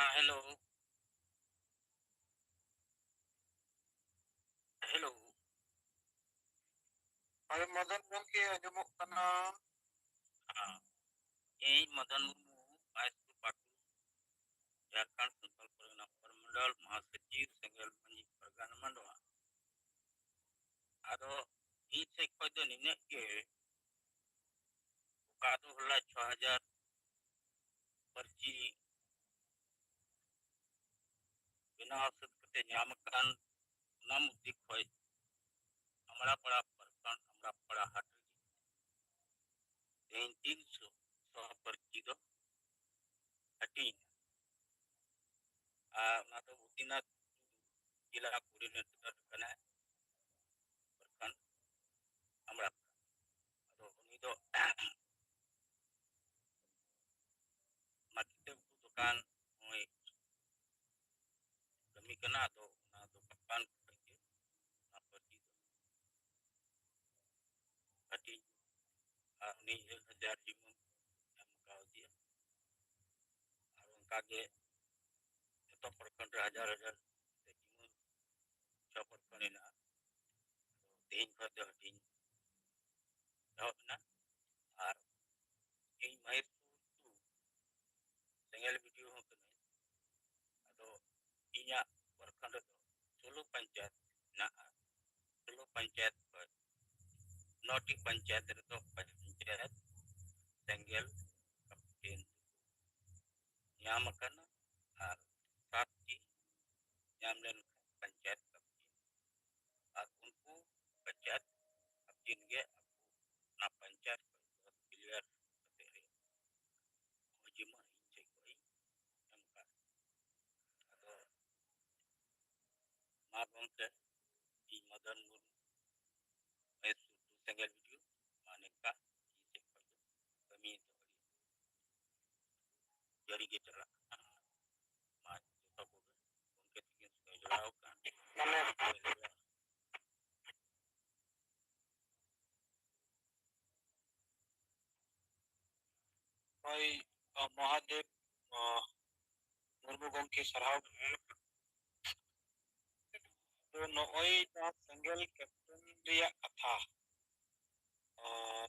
हेलो हेलो ᱦᱳᱭ ᱢᱚᱫᱚᱱ ᱜᱚᱢᱠᱮ ᱟᱸᱡᱚᱢᱚᱜ ᱠᱟᱱᱟ ᱤᱧ ᱢᱚᱫᱚᱱ ᱢᱩᱨᱢᱩ ᱵᱟᱭᱥᱩ ᱯᱟᱴᱩ ᱡᱷᱟᱲᱠᱷᱚᱸᱰ ᱥᱟᱱᱛᱟᱞ ᱯᱟᱨᱜᱟᱱᱟ ᱯᱚᱨᱢᱚᱸᱰᱚᱞ ᱢᱚᱦᱟᱥᱚᱪᱤᱵ ᱥᱮᱸᱜᱮᱞ ᱢᱟᱹᱡᱷᱤ ᱯᱟᱨᱜᱟᱱᱟ ᱢᱟᱱᱰᱣᱟ ᱟᱫᱚ ᱤᱧ ᱥᱮᱫ ᱠᱷᱚᱡ ᱫᱚ ᱱᱤᱱᱟᱹᱜ ᱜᱮ ᱚᱠᱟ ᱫᱚ ᱦᱚᱞᱟ 6000 ᱯᱟᱹᱨᱪᱤ ᱵᱮᱱᱟᱣ ᱥᱟᱹᱛ ᱠᱟᱛᱮ ᱧᱟᱢ ᱟᱠᱟᱱ ᱚᱱᱟ ᱢᱩᱫᱽᱫᱮ ᱠᱷᱚᱡ ᱟᱢᱲᱟᱯᱟᱲᱟ ᱯᱨᱚᱠᱷᱚᱸᱰ ᱟᱢᱲᱟᱯᱟᱲᱟ ᱦᱟᱴ ᱛᱮᱦᱮᱧ 300 ᱯᱟᱹᱨᱪᱤ ᱫᱚ ᱦᱟᱹᱴᱤᱧ ᱟᱨ ᱚᱱᱟ ᱫᱚ ᱵᱩᱫᱤᱱᱟথ ᱡᱮᱞᱟ ᱠᱳᱚᱨᱰᱤᱱᱮᱴᱚᱨ ᱠᱟᱱᱟᱭ ᱯᱨᱚᱠᱷᱚᱸᱰ ᱟᱢᱲᱟᱯᱟᱲᱟ ᱟᱫᱚ ᱩᱱᱤ ᱫᱚ ᱢᱟᱨᱠᱮᱴ ᱩᱛᱩ ᱫᱚᱠᱟᱱ ᱱᱚᱜᱼᱚᱭ ᱠᱟᱹᱢᱤ ᱠᱟᱱᱟ ᱟᱫᱚ ᱚᱱᱟ ᱫᱚ ᱯᱨᱚᱠᱷᱚᱸᱰ ᱠᱷᱚᱡ ᱜᱮ ᱚᱱᱟ ᱯᱟᱹᱨᱪᱤ ᱫᱚ ᱦᱟᱹᱴᱤᱧ ᱟᱨ ᱩᱱᱤ 1000 ᱡᱤᱢᱟᱹ ᱮᱢ ᱠᱟᱣᱫᱮᱭᱟ ᱟᱨ ᱚᱱᱠᱟᱜᱮ ᱡᱚᱛᱚ ᱯᱨᱚᱠᱷᱚᱸᱰ ᱨᱮ 1000 ᱡᱤᱢᱟᱹ 6 ᱯᱨᱚᱠᱷᱚᱸᱰ ᱦᱮᱱᱟᱜᱼᱟ ᱛᱮᱦᱮᱧ ᱠᱷᱚᱡ ᱫᱚ ᱦᱟᱹᱴᱤᱧ ᱮᱦᱚᱵ ᱮᱱᱟ ᱟᱨ ᱤᱧ ᱢᱚᱦᱮᱥᱯᱩᱨ ᱥᱮᱸᱜᱮᱞ ᱵᱤᱰᱤᱳ ᱦᱚᱸ ᱠᱟᱹᱱᱟᱹᱧ ᱟᱫᱚ ᱤᱧᱟᱹᱜ ᱯᱨᱚᱠᱷᱚᱸᱰ ᱨᱮᱫᱚ 16 ᱯᱚᱧᱪᱟয়েᱛ ᱦᱮᱱᱟᱜᱼᱟ 16 ᱯᱚᱧᱪᱟয়েᱛ ᱠᱷᱚᱡ 9ᱴᱤ ᱯᱚᱧᱪᱟয়েᱛ ᱨᱮᱫᱚ ᱯᱚᱧᱪᱟয়েᱛ ᱥᱮᱸᱜᱮᱞ ᱠᱟᱯᱴᱮᱱ ᱧᱟᱢ ᱟᱠᱟᱱᱟ ᱟᱨ 7ᱴᱤ ᱧᱟᱢ ᱞᱮᱱᱠᱷᱟᱱ ᱯᱚᱧᱪᱟয়েᱛ ᱠᱟᱯᱴᱮᱱ ᱟᱨ ᱩᱱᱠᱩ ᱯᱚᱧᱪᱟয়েᱛ ᱠᱟᱯᱴᱮᱱ ᱜᱮ ᱚᱱᱟ ᱯᱚᱧᱪᱟয়েᱛ ᱠᱷᱚᱡ ᱠᱞᱤᱭᱟᱨ ᱠᱟᱛᱮ ᱨᱮ ᱡᱤᱢᱟᱹ ᱤᱧ ᱥᱮᱫ ᱠᱷᱚᱡ ᱤᱧ ᱮᱢ ᱠᱟᱜ ᱟᱫᱚ ᱢᱟ ᱜᱚᱢᱠᱮ ᱤᱧ ᱢᱚᱫᱚᱱ ᱢᱩᱨᱢᱩ ᱢᱚᱦᱮᱥᱯᱩᱨ ᱥᱮᱸᱜᱮᱞ ᱵᱤᱰᱤᱳ ᱢᱟ ᱱᱮᱝᱠᱟ ᱤᱧ ᱥᱮᱫ ᱠᱷᱚᱡ ᱫᱚ ᱠᱟᱹᱢᱤ ᱫᱚ ᱡᱟᱹᱨᱤ ᱜᱮ ᱪᱟᱞᱟᱜ ᱠᱟᱱᱟ ᱢᱟ ᱡᱚᱛᱚ ᱠᱚᱜᱮ ᱜᱚᱢᱠᱮ ᱛᱤᱠᱤᱱ ᱥᱚᱸᱜᱮ ᱡᱚᱲᱟᱣ ᱟᱠᱟᱱ ᱦᱳᱭ ᱢᱚᱦᱟᱫᱮᱵ ᱢᱩᱨᱢᱩ ᱜᱚᱢᱠᱮ ᱥᱟᱨᱦᱟᱣ ᱛᱚ ᱱᱚᱜᱼᱚᱭ ᱡᱟᱦᱟᱸ ᱥᱮᱸᱜᱮᱞ ᱠᱮᱯᱴᱮᱱ ᱨᱮᱭᱟᱜ ᱠᱟᱛᱷᱟ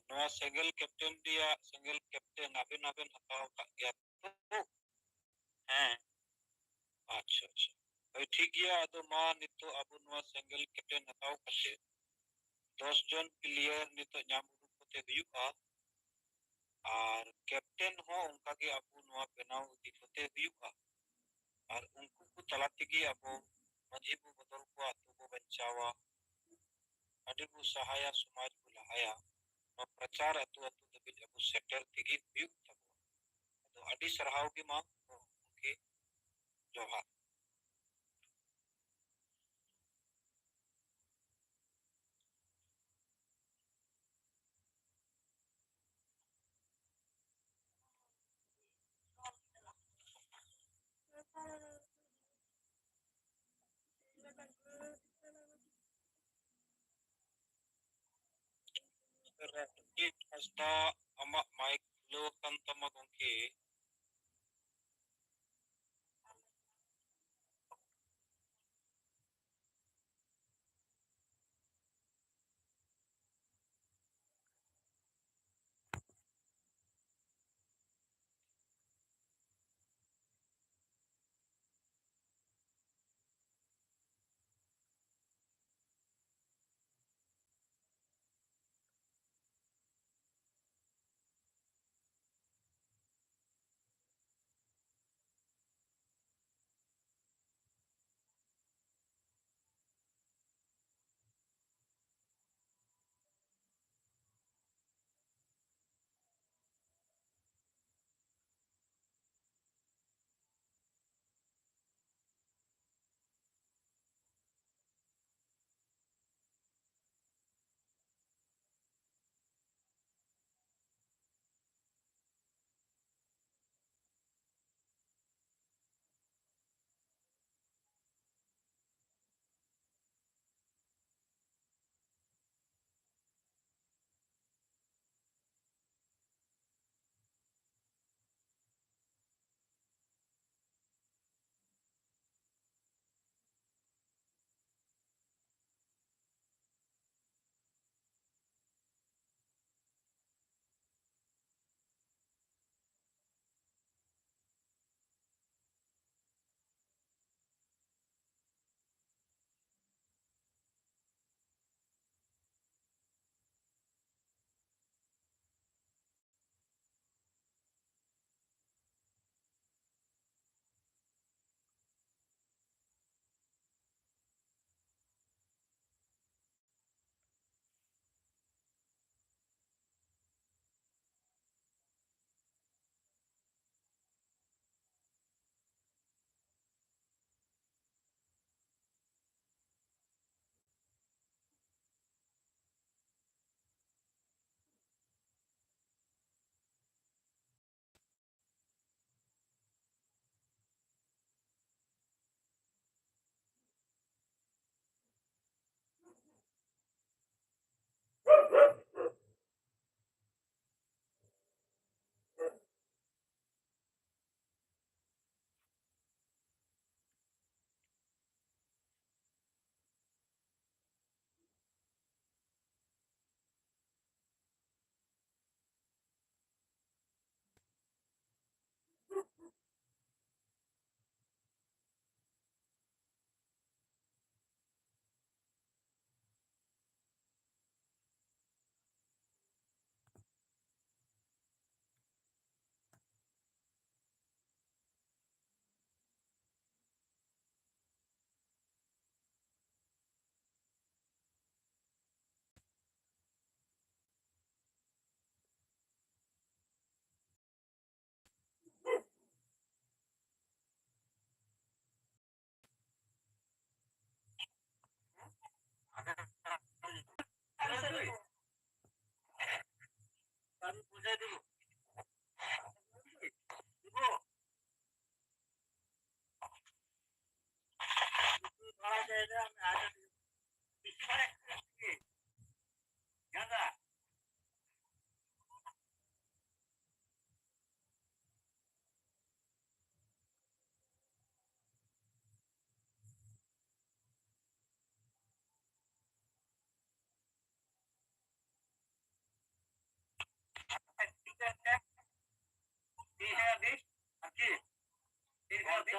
ᱱᱚᱣᱟ ᱥᱮᱸᱜᱮᱞ ᱠᱮᱯᱴᱮᱱ ᱨᱮᱭᱟᱜ ᱥᱮᱸᱜᱮᱞ ᱠᱮᱯᱴᱮᱱ ᱟᱵᱮᱱ ᱦᱟᱛᱟᱣ ᱟᱠᱟᱫ ᱜᱮᱭᱟ ᱛᱚ ᱦᱮᱸ ᱟᱪᱪᱷᱟ ᱟᱪᱪᱷᱟ ᱦᱳᱭ ᱴᱷᱤᱠ ᱜᱮᱭᱟ ᱟᱫᱚ ᱢᱟ ᱱᱤᱛᱚᱜ ᱟᱵᱚ ᱱᱚᱣᱟ ᱥᱮᱸᱜᱮᱞ ᱠᱮᱯᱴᱮᱱ ᱦᱟᱛᱟᱣ ᱠᱟᱛᱮ 10 ᱡᱚᱱ ᱯᱞᱮᱭᱟᱨ ᱱᱤᱛᱚᱜ ᱧᱟᱢ ᱩᱰᱩᱠ ᱠᱟᱛᱮ ᱦᱩᱭᱩᱜᱼᱟ ᱟᱨ ᱠᱮᱯᱴᱮᱱ ᱦᱚᱸ ᱚᱱᱠᱟᱜᱮ ᱟᱵᱚ ᱱᱚᱣᱟ ᱵᱮᱱᱟᱣ ᱤᱫᱤ ᱠᱟᱛᱮ ᱦᱩᱭᱩᱜᱼᱟ ᱟᱨ ᱩᱱᱠᱩ ᱠᱚ ᱛᱟᱞᱟ ᱛᱮᱜᱮ ᱟᱵᱚ ᱢᱟᱺᱡᱷᱤ ᱵᱚ ᱵᱚᱫᱚᱞ ᱠᱚᱣᱟ ᱟᱛᱳ ᱵᱚ ᱵᱟᱧᱪᱟᱣᱟ ᱟᱹᱰᱤ ᱵᱚ ᱥᱟᱦᱟᱭᱟ ᱥᱚᱢᱟᱡ ᱵᱚ ᱞᱟᱦᱟᱭᱟ ᱱᱚᱣᱟ ᱯᱨᱚᱪᱟᱨ ᱟᱛᱳ ᱟᱛᱳ ᱫᱷᱟᱹᱵᱤᱡ ᱟᱵᱚ ᱥᱮᱴᱮᱨ ᱛᱮᱜᱮ ᱦᱩᱭᱩᱜ ᱛᱟᱵᱚᱱᱟ ᱟᱫᱚ ᱟᱹᱰᱤ ᱥᱟᱨᱦᱟᱣ ᱜᱮ ᱢᱟ ᱜᱚᱢᱠᱮ ᱡᱚᱦᱟᱨ ᱨᱚᱧᱡᱤᱛ ᱦᱟᱸᱥᱫᱟ ᱟᱢᱟᱜ ᱢᱟᱭᱤᱠ ᱠᱷᱩᱞᱟᱹᱣ ᱟᱠᱟᱱ ᱛᱟᱢᱟ ᱜᱚᱢᱠᱮ budak dulu. Ibu. Itu kalau ada di sini. Ya enggak? Juga cek di habis. Oke. Di habis.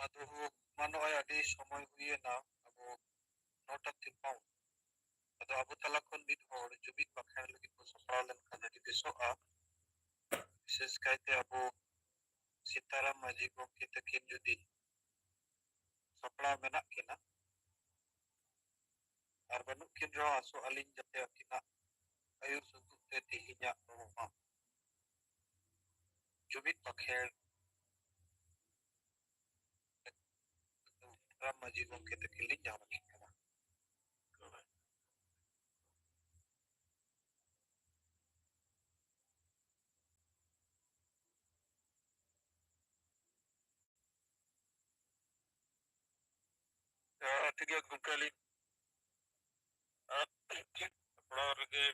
ᱟᱫᱚ ᱢᱟᱱᱚᱜᱼᱟᱭ ᱟᱹᱰᱤ ᱥᱚᱢᱚᱭ ᱦᱩᱭᱮᱱᱟ ᱟᱵᱚ 9টা ᱛᱤᱨᱯᱟᱣ ᱟᱫᱚ ᱟᱵᱚ ᱛᱟᱞᱟ ᱠᱷᱚᱱ ᱢᱤᱫ ᱦᱚᱲ ᱡᱩᱢᱤᱫ ᱵᱟᱠᱷᱮᱬ ᱞᱟᱹᱜᱤᱫ ᱵᱚ ᱥᱟᱯᱲᱟᱣ ᱞᱮᱱᱠᱷᱟᱱ ᱟᱹᱰᱤ ᱵᱮᱥᱚᱜᱼᱟ ᱵᱤᱥᱮᱥ ᱠᱟᱭᱛᱮ ᱟᱵᱚ ᱥᱤᱛᱟᱨᱟᱢ ᱢᱟᱹᱡᱷᱤ ᱜᱚᱢᱠᱮ ᱛᱟᱹᱠᱤᱱ ᱡᱩᱫᱤ ᱥᱟᱯᱲᱟᱣ ᱢᱮᱱᱟᱜ ᱠᱤᱱᱟ ᱟᱨ ᱵᱟᱹᱱᱩᱜ ᱠᱤᱱ ᱨᱮᱦᱚᱸ ᱟᱥᱚᱜ ᱟᱹᱞᱤᱧ ᱡᱟᱛᱮ ᱟᱹᱠᱤᱱᱟᱜ ᱟᱹᱭᱩᱨ ᱥᱩᱛᱩᱜ ᱛᱮ ᱛᱮᱦᱮᱧᱟᱜ ᱱᱚᱣᱟ ᱡᱩᱢᱤᱫ ᱵᱟᱠᱷᱮᱬ ᱨᱟᱢ ᱢᱟᱹᱡᱷᱤ ᱜᱚᱢᱠᱮ ᱛᱟᱹᱠᱤᱱ ᱞᱤᱧ ᱧᱟᱢ ᱟᱹᱠᱤᱱ ᱠᱟᱱᱟ ठीक है गमके ली थोड़ा रगे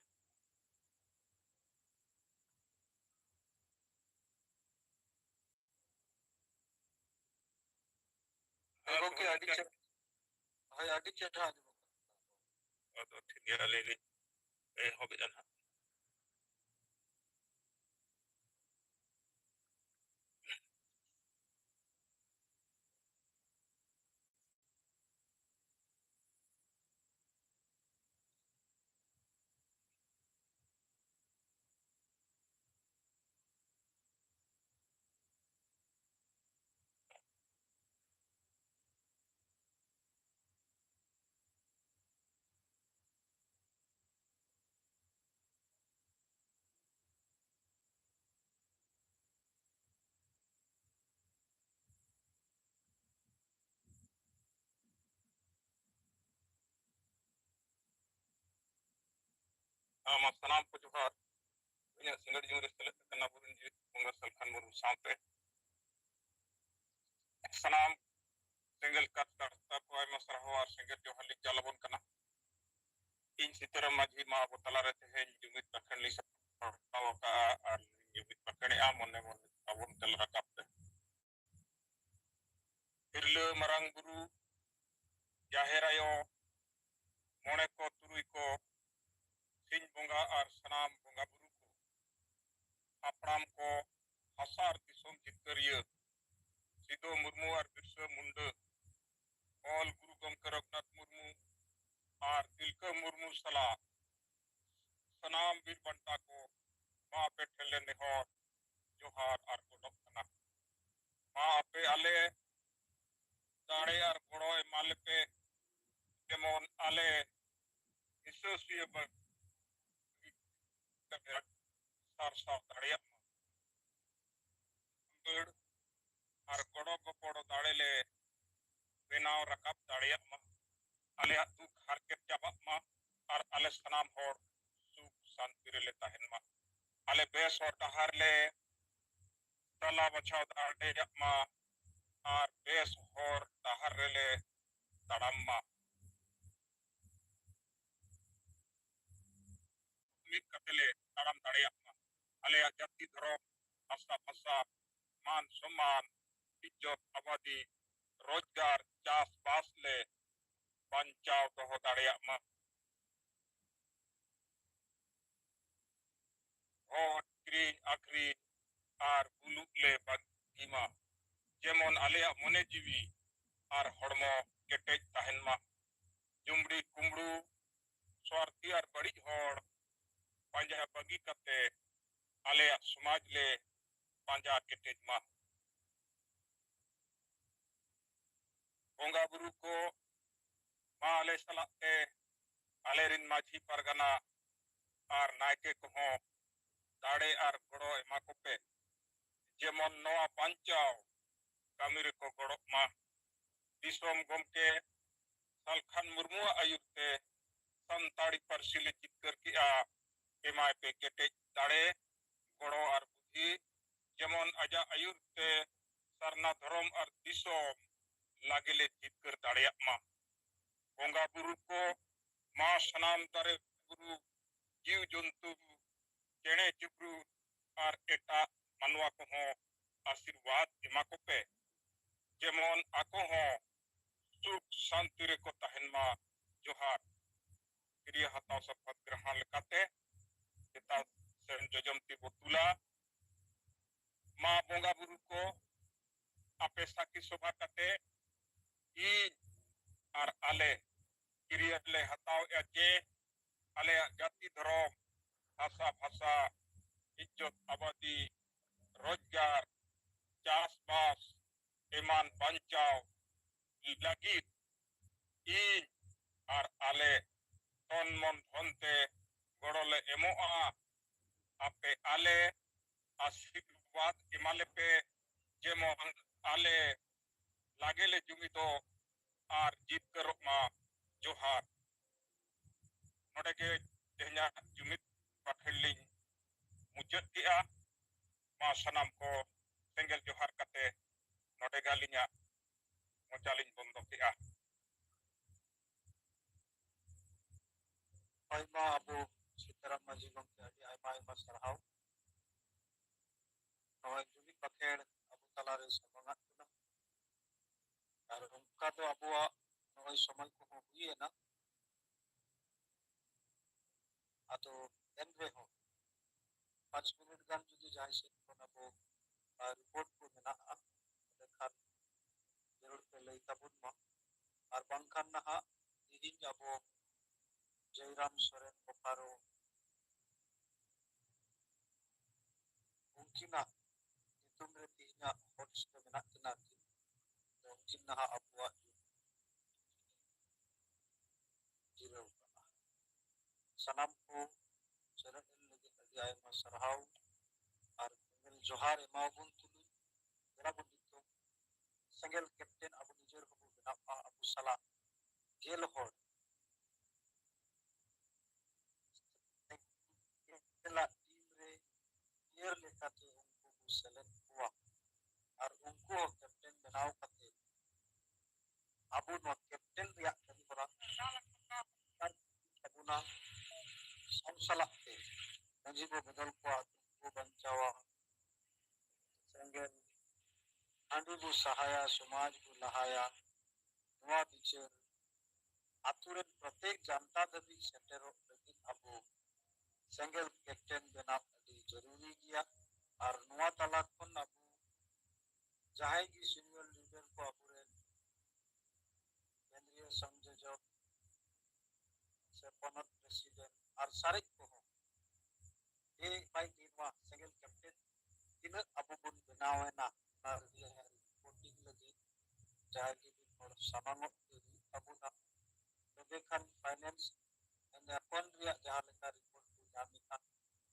गमके आदि चेक हाय आदि चेटा तो ठीक है ले ली ए हो गया ना ᱟᱢ ᱥᱟᱱᱟᱢ ᱠᱚ ᱡᱚᱦᱟᱨ ᱤᱧᱟᱹᱜ ᱥᱤᱸᱜᱟᱹᱲ ᱡᱩᱢ ᱨᱮ ᱥᱮᱞᱮᱫ ᱟᱠᱟᱱᱟ ᱟᱵᱚᱨᱮᱱ ᱡᱤᱣᱤᱫ ᱵᱚᱸᱜᱟ ᱥᱟᱞᱠᱷᱟᱱ ᱢᱩᱨᱢᱩ ᱥᱟᱶᱛᱮ ᱥᱟᱱᱟᱢ ᱥᱮᱸᱜᱮᱞ ᱠᱟᱛ ᱠᱟᱨᱛᱟ ᱠᱚ ᱟᱭᱢᱟ ᱥᱟᱨᱦᱟᱣ ᱟᱨ ᱥᱮᱸᱜᱮᱞ ᱡᱚᱦᱟᱨ ᱞᱤᱧ ᱪᱟᱞ ᱟᱵᱚᱱ ᱠᱟᱱᱟ ᱤᱧ ᱥᱤᱛᱟᱹᱨᱟᱢ ᱢᱟᱹᱡᱷᱤ ᱢᱟ ᱟᱵᱚ ᱛᱟᱞᱟᱨᱮ ᱛᱮᱦᱮᱧ ᱡᱩᱢᱤᱫ ᱵᱟᱠᱷᱮᱬ ᱞᱤᱧ ᱥᱟᱯᱲᱟᱣ ᱟᱠᱟᱜᱼᱟ ᱟᱨ ᱡᱩᱢᱤᱫ ᱵᱟᱠᱷᱮᱬᱮᱜᱼᱟ ᱢᱚᱱᱮ ᱢᱚᱱᱮ ᱟᱵᱚᱱ ᱛᱮᱞᱟ ᱨᱟᱠᱟᱵ ᱛᱮ ᱛᱤᱨᱞᱟᱹ ᱢᱟᱨᱟᱝ ᱵᱩᱨᱩ ᱡᱟᱦᱮᱨ ᱟᱭᱳ ᱢᱚᱬᱮ ᱠᱚ ᱛᱩᱨᱩᱭ ᱠᱚ ᱥᱤᱧ ᱵᱚᱸᱜᱟ ᱟᱨ ᱥᱟᱱᱟᱢ ᱵᱚᱸᱜᱟ ᱵᱩᱨᱩ ᱠᱚ ᱦᱟᱯᱲᱟᱢ ᱠᱚ ᱦᱟᱥᱟ ᱟᱨ ᱫᱤᱥᱚᱢ ᱡᱤᱛᱠᱟᱹᱨᱤᱭᱟᱹ ᱥᱤᱫᱩ ᱢᱩᱨᱢᱩ ᱟᱨ ᱵᱤᱨᱥᱟᱹ ᱢᱩᱱᱰᱟᱹ ᱚᱞ ᱜᱩᱨᱩ ᱜᱚᱢᱠᱮ ᱨᱚᱜᱷᱩᱱᱟᱛᱷ ᱢᱩᱨᱢᱩ ᱟᱨ ᱛᱤᱞᱠᱟᱹ ᱢᱩᱨᱢᱩ ᱥᱟᱞᱟᱜ ᱥᱟᱱᱟᱢ ᱵᱤᱨ ᱵᱟᱱᱴᱟ ᱠᱚ ᱢᱟ ᱟᱯᱮ ᱴᱷᱮᱱ ᱞᱮ ᱱᱮᱦᱚᱨ ᱡᱚᱦᱟᱨ ᱟᱨ ᱜᱚᱰᱚᱜ ᱠᱟᱱᱟ ᱢᱟ ᱟᱯᱮ ᱟᱞᱮ ᱫᱟᱲᱮ ᱟᱨ ᱜᱚᱲᱚ ᱮᱢᱟ ᱞᱮᱯᱮ ᱡᱮᱢᱚᱱ ᱟᱞᱮ ᱦᱤᱥᱟᱹᱥᱩᱭᱟᱹ ᱥᱟᱨᱥᱟᱣ ᱫᱟᱲᱮᱭᱟᱜ ᱢᱟ ᱫᱟᱹᱲ ᱟᱨ ᱜᱚᱲᱚ ᱜᱚᱯᱚᱲᱚ ᱫᱟᱲᱮ ᱞᱮ ᱵᱮᱱᱟᱣ ᱨᱟᱠᱟᱵ ᱫᱟᱲᱮᱭᱟᱜ ᱢᱟ ᱟᱞᱮᱭᱟᱜ ᱫᱩᱠ ᱦᱟᱨᱠᱮᱛ ᱪᱟᱵᱟᱜ ᱢᱟ ᱟᱨ ᱟᱞᱮ ᱥᱟᱱᱟᱢ ᱦᱚᱲ ᱥᱩᱠ ᱥᱟᱱᱛᱤ ᱨᱮᱞᱮ ᱛᱟᱦᱮᱱ ᱢᱟ ᱟᱞᱮ ᱵᱮᱥ ᱦᱚᱨ ᱰᱟᱦᱟᱨ ᱞᱮ ᱛᱟᱞᱟ ᱵᱟᱪᱷᱟᱣ ᱫᱟᱲᱮᱭᱟᱜ ᱢᱟ ᱟᱨ ᱵᱮᱥ ᱦᱚᱨ ᱰᱟᱦᱟᱨ ᱨᱮᱞᱮ ᱛᱟᱲᱟᱢ ᱢᱟ ᱢᱤᱫ ᱠᱟᱛᱮ ᱞᱮ ᱛᱟᱲᱟᱢ ᱫᱟᱲᱮᱭᱟᱜ ᱢᱟ ᱟᱞᱮᱭᱟᱜ ᱡᱟᱹᱛᱤ ᱫᱷᱚᱨᱚᱢ ᱟᱥᱟ ᱵᱷᱟᱥᱟ मान सम्मान इज्जत आबादी रोजगार चाष बास ले बचाव दोहो दाड़ेयाग मा भोट किरीñ आखरीñ आर बुलुग ले बागी मा जेमन आलेयाग मने जीवी आर हड़मो केटेज ताहेन मा जुमड़ी कुमड़ू स्वार्थी आर बड़िज हड़ पांजा बागी कते आलेयाग समाज ले पांजा केटेज मा बोंगा बुरु को मा आले सलाते आले रिन माझी परगना आर नायके को दाड़े आर गड़ो एमा कोपे जेमन नोआ बांचाव कामी रे को गड़ो मा दिसोम गमके सालखान मुर्मू आयुरते संताड़ी पार्सी ले जितकर किया एमा पे केटे दाड़े गड़ो आर बुद्धि जेमन आजा आयुरते सरना धर्म आर दिसोम लागेले जितकर दाड़ेयाग मा बोंगा बुरु को मा सनाम दारे बुरु जीव जंतु चेणे चिपरू आर एटा मानवा को हो आशीर्वाद एमा को पे जेमन आको हो सुख शांति रे को तहन मा जोहार क्रिया हताव शपथ ग्रहण लेकाते जेता सेन जजमती बोतुला मा बोंगा बुरु को ape saki soba kate ᱤᱧ ᱟᱨ ᱟᱞᱮ ᱠᱤᱨᱤᱭᱟᱹ ᱞᱮ ᱦᱟᱛᱟᱣᱮᱜᱼᱟ ᱡᱮ ᱟᱞᱮᱭᱟᱜ ᱡᱟᱹᱛᱤ ᱫᱷᱚᱨᱚᱢ ᱵᱷᱟᱥᱟ ᱵᱷᱟᱥᱟ ᱤজ্জত ᱟᱵᱟᱫᱤ ᱨᱳᱡᱽᱜᱟᱨ ᱪᱟᱥᱵᱟᱥ ᱮᱢᱟᱱ ᱵᱟᱧᱪᱟᱣ ᱞᱟᱹᱜᱤᱫ ᱤᱧ ᱟᱨ ᱟᱞᱮ ᱛᱚᱱ ᱢᱚᱱ ᱫᱷᱚᱱᱛᱮ ᱜᱚᱲᱚ ᱞᱮ ᱮᱢᱚᱜᱼᱟ ᱟᱯᱮ ᱟᱞᱮ ᱟᱥᱤᱨᱵᱟᱫ ᱮᱢᱟᱞᱮᱯᱮ ᱡᱮᱢᱚᱱ ᱟᱞᱮ ᱞᱟᱜᱮ ᱞᱮ ᱡᱩᱢᱤᱫᱚᱜ ᱟᱨ ᱡᱤᱛᱠᱟᱹᱨᱚᱜ ᱢᱟ ᱡᱚᱦᱟᱨ ᱱᱚᱰᱮ ᱜᱮ ᱛᱮᱦᱮᱧᱟᱜ ᱡᱩᱢᱤᱫ ᱵᱟᱠᱷᱮᱲ ᱞᱤᱧ ᱢᱩᱪᱟᱹᱫ ᱠᱮᱜᱼᱟ ᱢᱟ ᱥᱟᱱᱟᱢ ᱠᱚ ᱥᱮᱸᱜᱮᱞ ᱡᱚᱦᱟᱨ ᱠᱟᱛᱮ ᱱᱚᱰᱮ ᱜᱮ ᱟᱹᱞᱤᱧᱟᱜ ᱢᱚᱪᱟ ᱞᱤᱧ ᱵᱚᱱᱫᱚ ᱠᱮᱜᱼᱟ ᱟᱭᱢᱟ ᱟᱵᱚ ᱥᱤᱛᱟᱨᱟᱢ ᱢᱟᱹᱡᱷᱤ ᱜᱚᱢᱠᱮ ᱟᱹᱰᱤ ᱟᱭᱢᱟ ᱟᱭᱢᱟ ᱥᱟᱨᱦᱟᱣ ᱱᱚᱜᱼᱚᱭ ᱡᱩᱢᱤᱫ ᱵᱟᱠᱷᱮᱲ ᱟᱵᱚ ᱛᱟᱞᱟᱨᱮ ᱥᱟᱢᱟᱝᱟᱫ ᱵᱚᱱᱟ ᱟᱨ ᱚᱱᱠᱟ ᱫᱚ ᱟᱵᱚᱣᱟᱜ ᱱᱚᱜᱼᱚᱭ ᱥᱚᱢᱚᱭ ᱠᱚᱦᱚᱸ ᱦᱩᱭᱮᱱᱟ ᱟᱫᱚ ᱮᱱᱨᱮᱦᱚᱸ 5 ᱢᱤᱱᱤᱴ ᱜᱟᱱ ᱡᱩᱫᱤ ᱡᱟᱦᱟᱸᱭ ᱥᱮᱫ ᱠᱷᱚᱱ ᱟᱵᱚ ᱨᱤᱯᱳর্ট ᱠᱚ ᱢᱮᱱᱟᱜᱼᱟ ᱮᱱᱠᱷᱟᱱ ᱡᱟᱹᱨᱩᱲ ᱯᱮ ᱞᱟᱹᱭ ᱛᱟᱵᱚᱱ ᱢᱟ ᱟᱨ ᱵᱟᱝᱠᱷᱟᱱ ᱱᱟᱦᱟᱜ ᱛᱮᱦᱮᱧ ᱟᱵᱚ Joyram Soren Bokaro उनकिनाग nyutum re tihnya hots ko menak kina ki unkin naha abuak jirau kana sanam ko seren lagi adi ayma sarhau ar mil johar emabun tulu berabun itu sengel kapten abu nijer hubu benapa abu salah gel hor ela tim re yer lekate unku selen kuwa ar unku kapten benaw kate abu no kapten riak kami orang ar abuna samsalak te nanji bo bedal kuwa bo bancawa sengel andi bu sahaya समाज bu lahaya nuwa bichar aturen pratek janta dhabi setero lagit abu sengel kapten benap adi jaruri giya ar nuwa tala khon abu jahay gi senior leader ko apuren kendriya samjojok se ponot president ar sarik ko e bai dinwa sengel kapten tina abu bun benawena ar dia reporting lagi jahay gi or samangot di abu na lebekan finance and akon riya jahan leka report ku jami a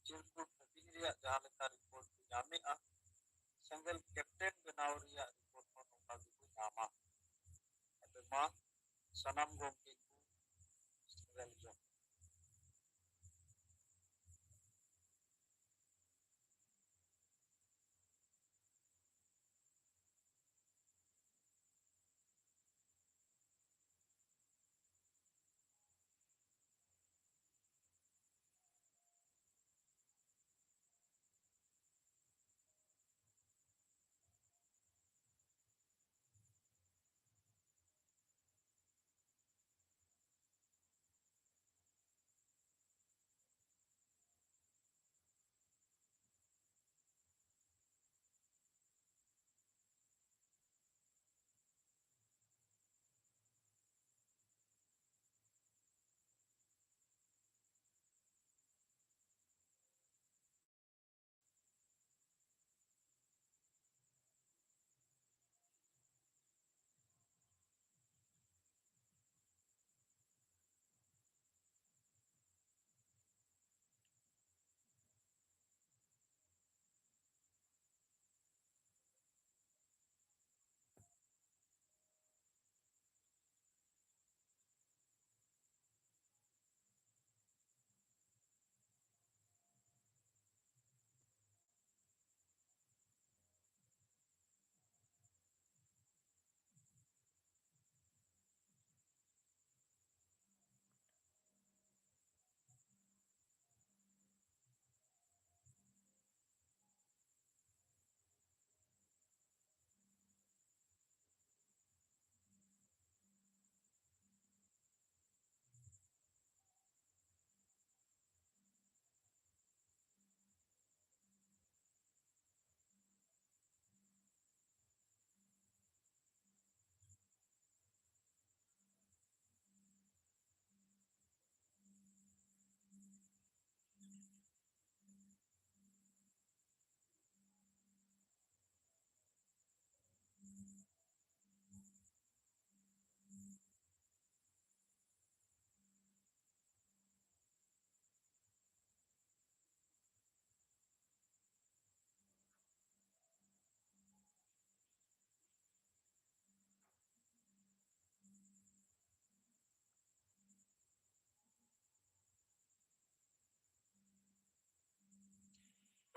circuit tabing riya jahan leka report ku jami a sengel kapten benaw riya report ko nongka ku jama ade ma sanam gomke ku sengel jom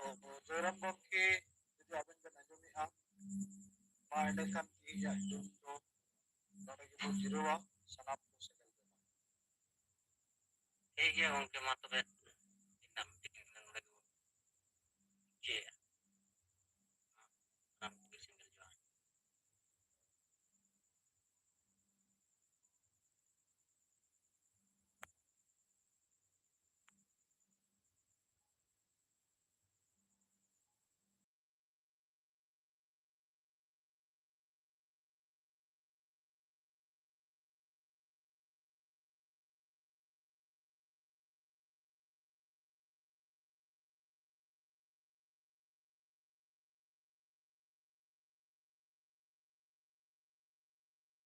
Jairam गमके जुदि आबेन Ben आंजमेआ मा एंडेखान तिहियाग दिन दो नोडे गेबो जिरावा सनाम को सेगेल बेना ठीक है गमके मा तबे इना मीटिंग नोडे चे